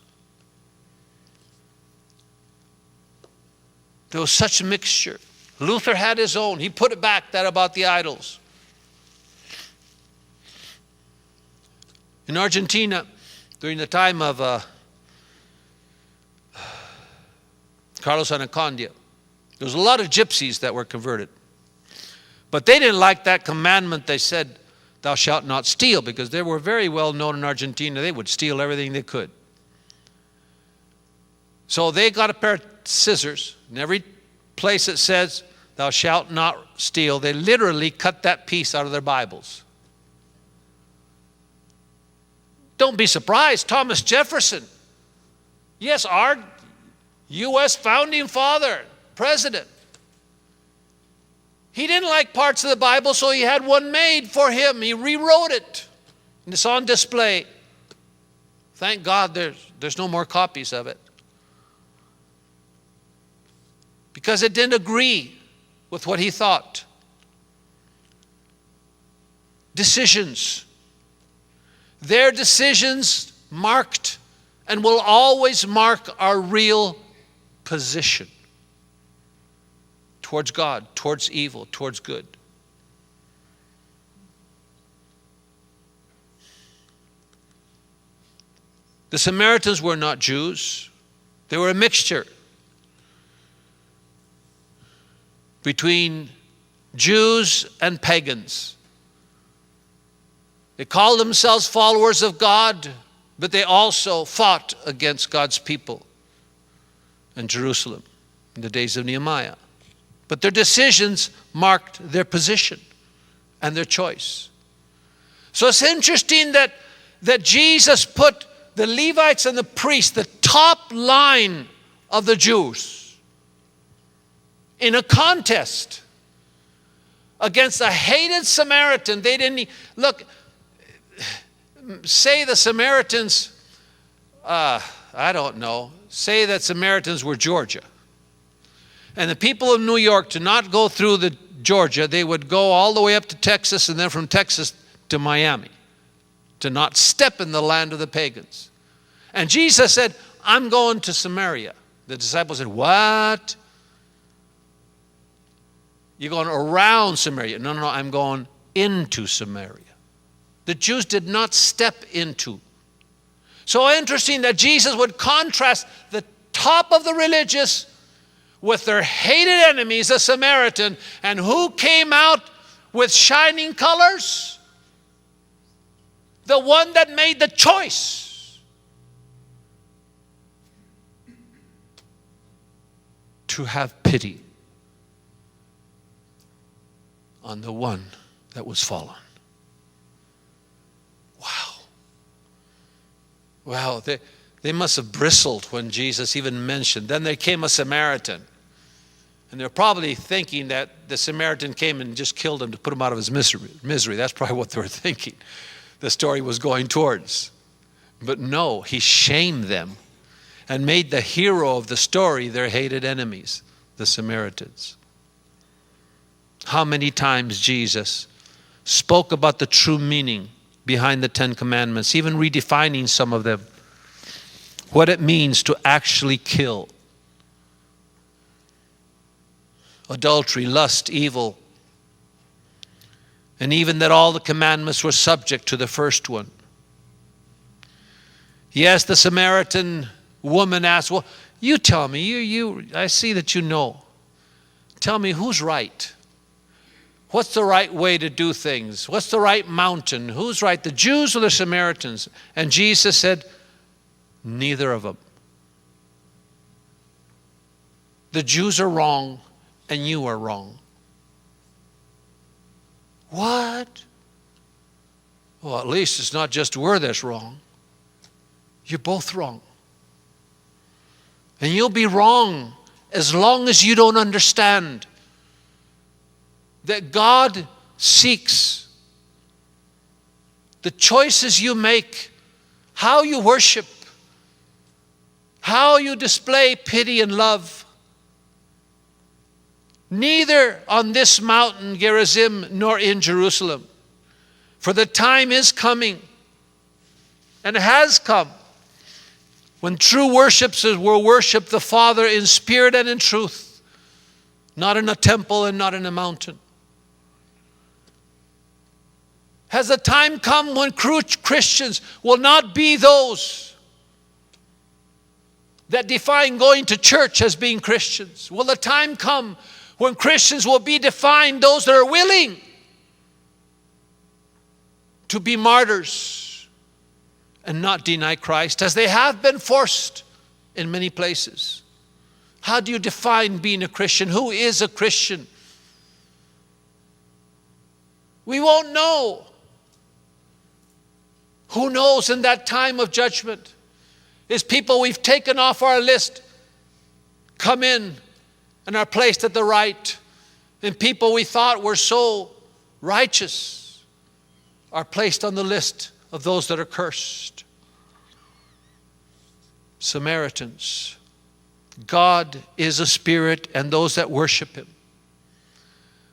There was such a mixture. Luther had his own. He put it back, that about the idols. In Argentina, during the time of Carlos Anacondia, there was a lot of gypsies that were converted. But they didn't like that commandment. They said, thou shalt not steal, because they were very well known in Argentina. They would steal everything they could. So they got a pair of scissors. In every place it says, thou shalt not steal, they literally cut that piece out of their Bibles. Don't be surprised. Thomas Jefferson, yes, our U.S. founding father, president, he didn't like parts of the Bible, so he had one made for him. He rewrote it, and it's on display. Thank God there's no more copies of it, because it didn't agree with what he thought. Decisions. Their decisions marked and will always mark our real position towards God, towards evil, towards good. The Samaritans were not Jews. They were a mixture between Jews and pagans. They called themselves followers of God, but they also fought against God's people in Jerusalem in the days of Nehemiah. But their decisions marked their position and their choice. So it's interesting that Jesus put the Levites and the priests, the top line of the Jews, in a contest against a hated Samaritan. They didn't look. Say the Samaritans, I don't know. Say that Samaritans were Georgia, and the people of New York, to not go through the Georgia, they would go all the way up to Texas, and then from Texas to Miami, to not step in the land of the pagans. And Jesus said, I'm going to Samaria. The disciples said, what? You're going around Samaria? No, I'm going into Samaria. The Jews did not step into. So interesting that Jesus would contrast the top of the religious with their hated enemies, the Samaritan. And who came out with shining colors? The one that made the choice to have pity on the one that was fallen. Wow. Wow, they must have bristled when Jesus even mentioned. Then there came a Samaritan. And they're probably thinking that the Samaritan came and just killed him to put him out of his misery. That's probably what they were thinking the story was going towards. But no, he shamed them and made the hero of the story their hated enemies, the Samaritans. How many times Jesus spoke about the true meaning behind the 10 Commandments, even redefining some of them, what it means to actually kill. Adultery, lust, evil, and even that all the commandments were subject to the first one. Yes, the Samaritan woman asked, well, you tell me, I see that you know. Tell me who's right. What's the right way to do things? What's the right mountain? Who's right, the Jews or the Samaritans? And Jesus said, neither of them. The Jews are wrong and you are wrong. What? Well, at least it's not just we're that's wrong. You're both wrong. And you'll be wrong as long as you don't understand that God seeks the choices you make, how you worship, how you display pity and love. Neither on this mountain, Gerizim, nor in Jerusalem. For the time is coming, and has come, when true worshipers will worship the Father in spirit and in truth, not in a temple and not in a mountain. Has the time come when true Christians will not be those that define going to church as being Christians? Will the time come when Christians will be defined those that are willing to be martyrs and not deny Christ, as they have been forced in many places? How do you define being a Christian? Who is a Christian? We won't know. Who knows in that time of judgment? Is people we've taken off our list come in and are placed at the right, and people we thought were so righteous are placed on the list of those that are cursed. Samaritans. God is a spirit, and those that worship him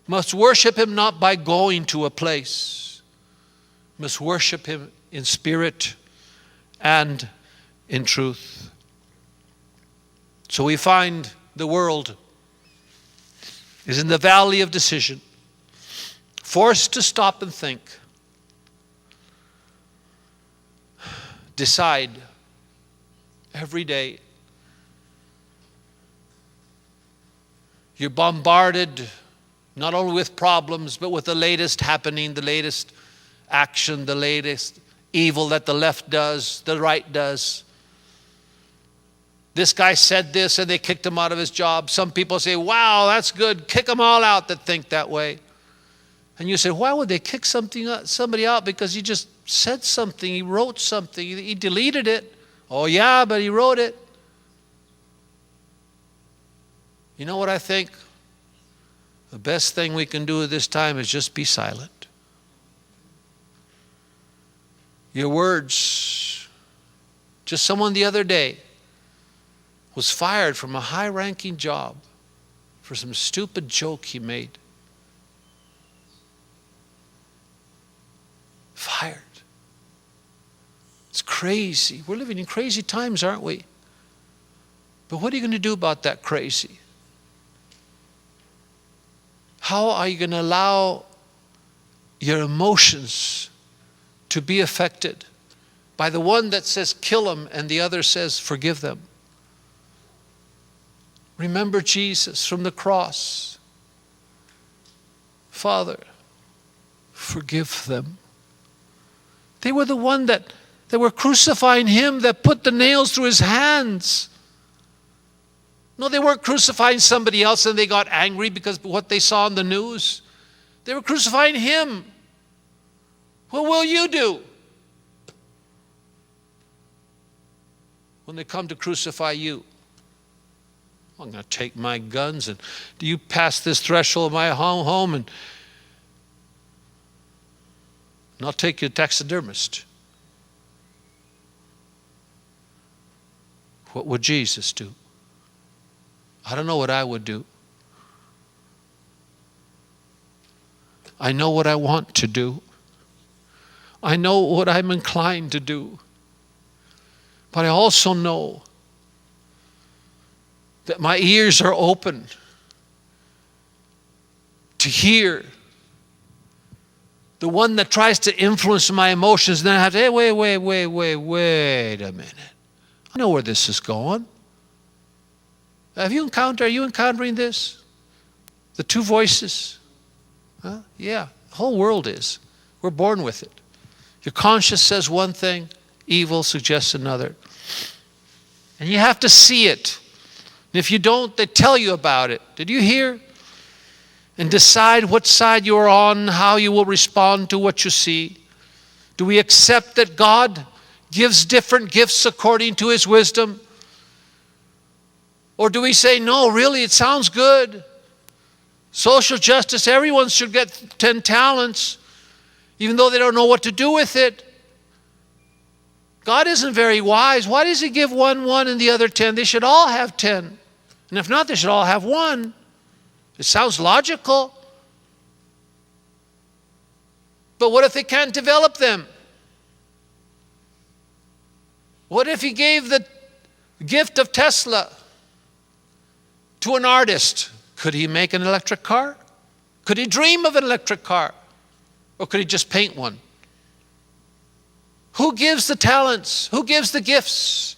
must worship him not by going to a place, must worship him in spirit and in truth. So we find the world is in the valley of decision, forced to stop and think, decide every day. You're bombarded not only with problems, but with the latest happening, the latest action, the latest evil that the left does, the right does. This guy said this and they kicked him out of his job. Some people say, wow, that's good. Kick them all out that think that way. And you say, why would they kick somebody out? Because he just said something. He wrote something. He deleted it. Oh, yeah, but he wrote it. You know what I think? The best thing we can do at this time is just be silent. Your words. Just someone the other day was fired from a high-ranking job for some stupid joke he made. Fired. It's crazy. We're living in crazy times, aren't we? But what are you going to do about that crazy? How are you going to allow your emotions to be affected by the one that says kill them and the other says forgive them. Remember Jesus from the cross. Father, forgive them. They were the one that were crucifying him, that put the nails through his hands. No, they weren't crucifying somebody else and they got angry because of what they saw on the news. They were crucifying him. What will you do when they come to crucify you? I'm going to take my guns and do you pass this threshold of my home and I'll take you to taxidermist. What would Jesus do? I don't know what I would do. I know what I want to do. I know what I'm inclined to do. But I also know that my ears are open to hear the one that tries to influence my emotions. And then I have to, hey, wait a minute. I know where this is going. Are you encountering this? The two voices? Huh? Yeah, the whole world is. We're born with it. Your conscience says one thing, evil suggests another. And you have to see it. And if you don't, they tell you about it. Did you hear? And decide what side you're on, how you will respond to what you see. Do we accept that God gives different gifts according to his wisdom? Or do we say, no, really, it sounds good. Social justice, everyone should get 10 talents, even though they don't know what to do with it. God isn't very wise. Why does he give one and the other 10? They should all have 10. And if not, they should all have 1. It sounds logical. But what if they can't develop them? What if he gave the gift of Tesla to an artist? Could he make an electric car? Could he dream of an electric car? Or could he just paint one? Who gives the talents? Who gives the gifts?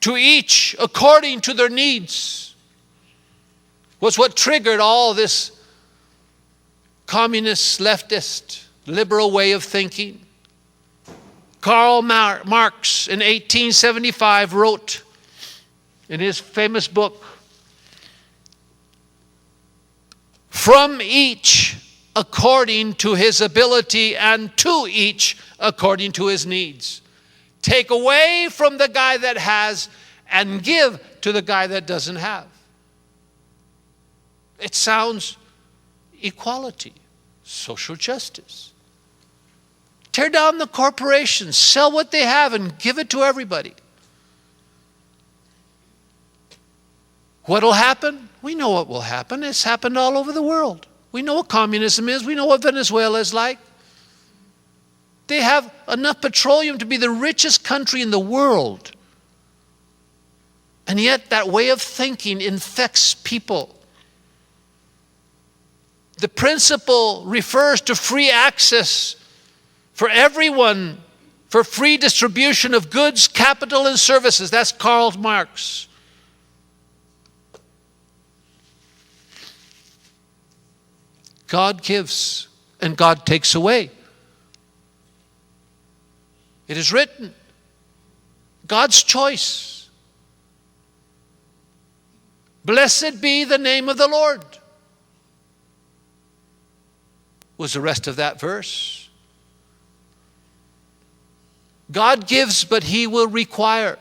To each according to their needs was what triggered all this communist, leftist, liberal way of thinking. Karl Marx in 1875 wrote in his famous book, "From each according to his ability and to each according to his needs." Take away from the guy that has and give to the guy that doesn't have. It sounds equality, social justice. Tear down the corporations, sell what they have and give it to everybody. What will happen? We know what will happen. It's happened all over the world. We know what communism is. We know what Venezuela is like. They have enough petroleum to be the richest country in the world. And yet that way of thinking infects people. The principle refers to free access for everyone, for free distribution of goods, capital, and services. That's Karl Marx. God gives and God takes away. It is written, God's choice. Blessed be the name of the Lord, was the rest of that verse. God gives, but he will require.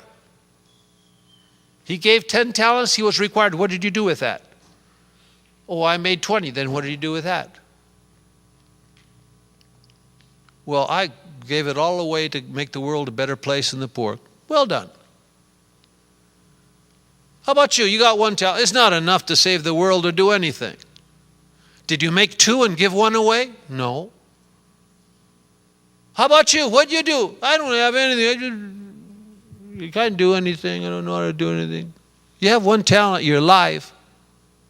He gave 10 talents, he was required. What did you do with that? Oh, I made 20. Then what did you do with that? Well, I gave it all away to make the world a better place and the poor. Well done. How about you? You got 1 talent. It's not enough to save the world or do anything. Did you make 2 and give 1 away? No. How about you? What'd you do? I don't have anything. You can't do anything. I don't know how to do anything. You have 1 talent. You're alive.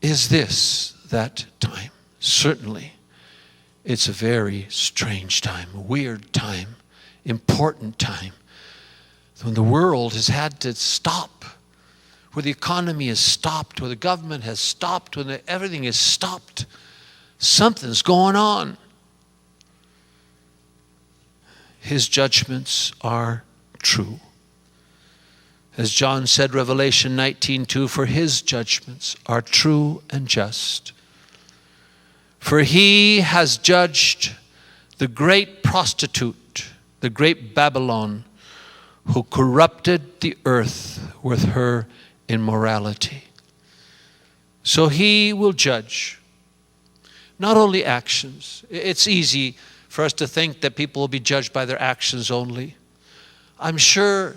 Is this that time? Certainly, it's a very strange time, a weird time, important time, when the world has had to stop, where the economy has stopped, where the government has stopped, when everything is stopped. Something's going on. His judgments are true. As John said, Revelation 19:2, for his judgments are true and just. For he has judged the great prostitute, the great Babylon, who corrupted the earth with her immorality. So he will judge, not only actions. It's easy for us to think that people will be judged by their actions only. I'm sure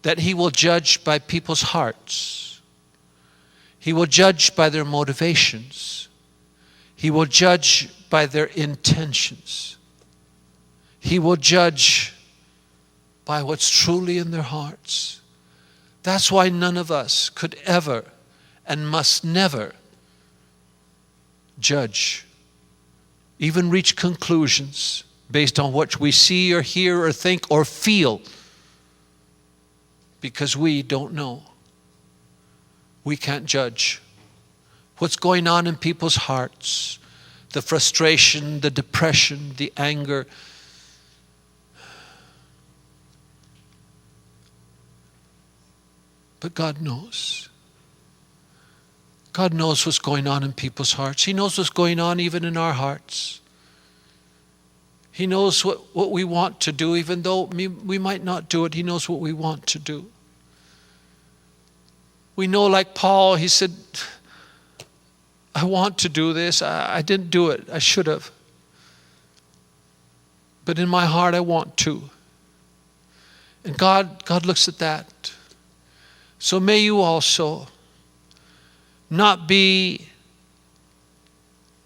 that he will judge by people's hearts. He will judge by their motivations. He will judge by their intentions. He will judge by what's truly in their hearts. That's why none of us could ever and must never judge, even reach conclusions based on what we see or hear or think or feel, because we don't know. We can't judge what's going on in people's hearts, the frustration, the depression, the anger. But God knows. God knows what's going on in people's hearts. He knows what's going on even in our hearts. He knows what we want to do, even though we might not do it. He knows what we want to do. We know, like Paul, he said, I want to do this. I didn't do it. I should have. But in my heart, I want to. And God looks at that. So may you also not be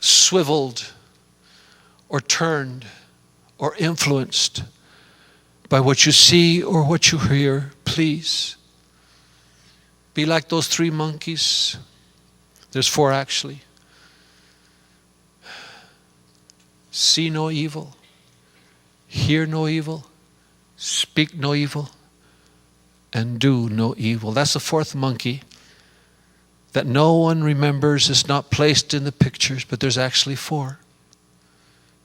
swiveled or turned or influenced by what you see or what you hear. Please be like those 3 monkeys. There's 4 actually. See no evil, hear no evil, speak no evil, and do no evil. That's the 4th monkey that no one remembers, is not placed in the pictures, but there's actually 4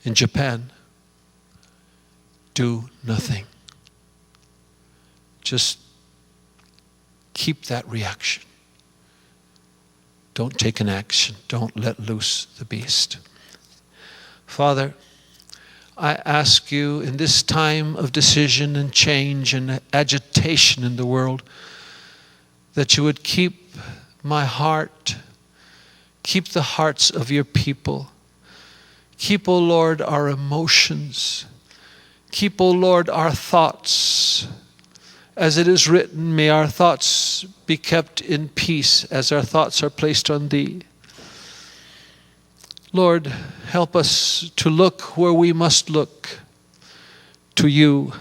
in Japan. Do nothing. Just keep that reaction. Don't take an action. Don't let loose the beast. Father, I ask you in this time of decision and change and agitation in the world, that you would keep my heart, keep the hearts of your people. Keep, O Lord, our emotions. Keep, O Lord, our thoughts. As it is written, may our thoughts be kept in peace as our thoughts are placed on thee. Lord, help us to look where we must look, to you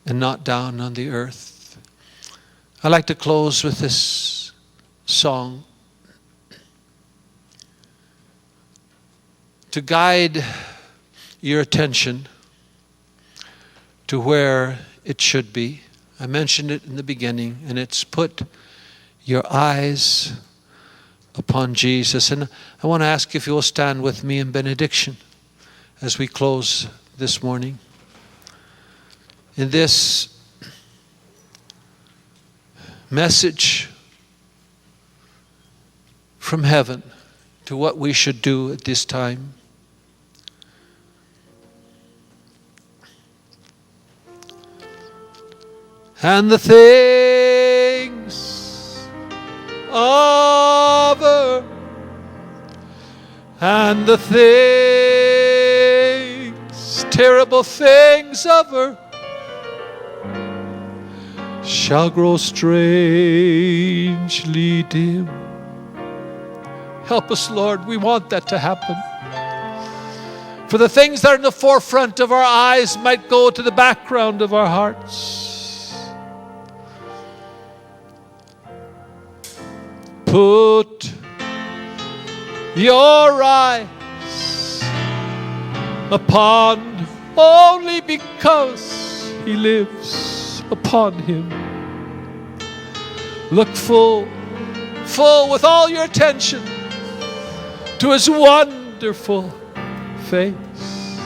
and not down on the earth. I'd like to close with this song to guide your attention to where it should be. I mentioned it in the beginning, and it's put your eyes upon Jesus. And I want to ask if you will stand with me in benediction as we close this morning. In this message from heaven to what we should do at this time. And the things of earth, and the things, terrible things of earth, shall grow strangely dim. Help us, Lord. We want that to happen. For the things that are in the forefront of our eyes might go to the background of our hearts. Put your eyes upon, only because he lives upon him. Look full with all your attention to his wonderful face.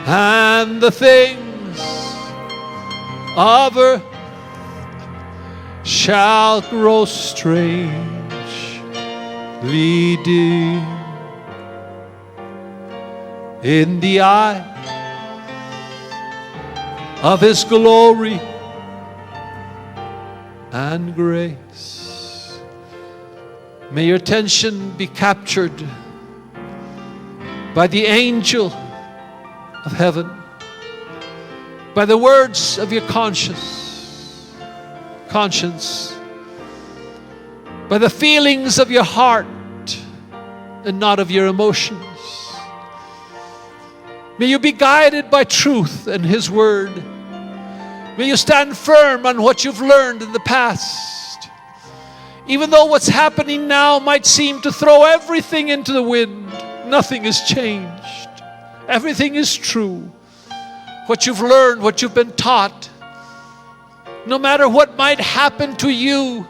And the things of earth shall grow strangely dim in the eye of his glory and grace. May your attention be captured by the angel of heaven, by the words of your conscience, by the feelings of your heart and not of your emotions. May you be guided by truth and his word. May you stand firm on what you've learned in the past. Even though what's happening now might seem to throw everything into the wind, nothing has changed. Everything is true. What you've learned, what you've been taught, no matter what might happen to you,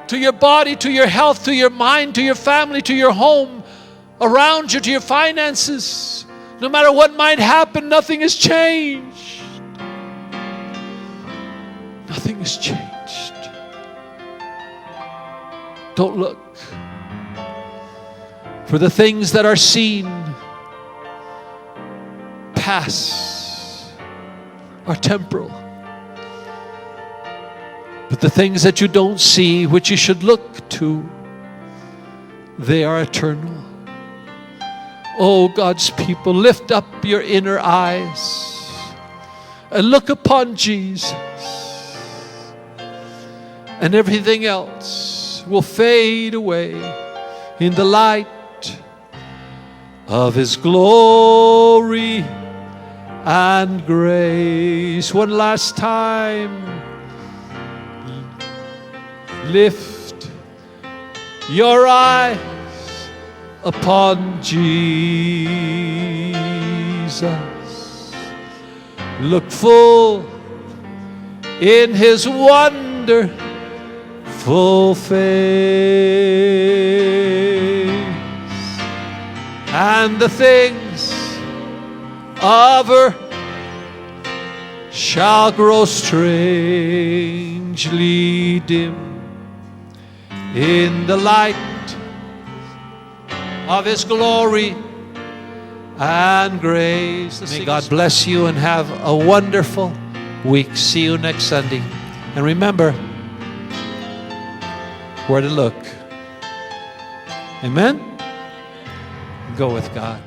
to your body, to your health, to your mind, to your family, to your home, around you, to your finances, no matter what might happen, nothing has changed. Nothing has changed. Don't look. For the things that are seen pass, are temporal. But the things that you don't see, which you should look to, they are eternal. Oh, God's people, lift up your inner eyes and look upon Jesus. And everything else will fade away in the light of his glory and grace. One last time. Lift your eyes upon Jesus. Look full in his wonderful face, and the things of earth shall grow strangely dim in the light of his glory and grace. May God bless you and have a wonderful week. See you next Sunday. And remember where to look. Amen? Go with God.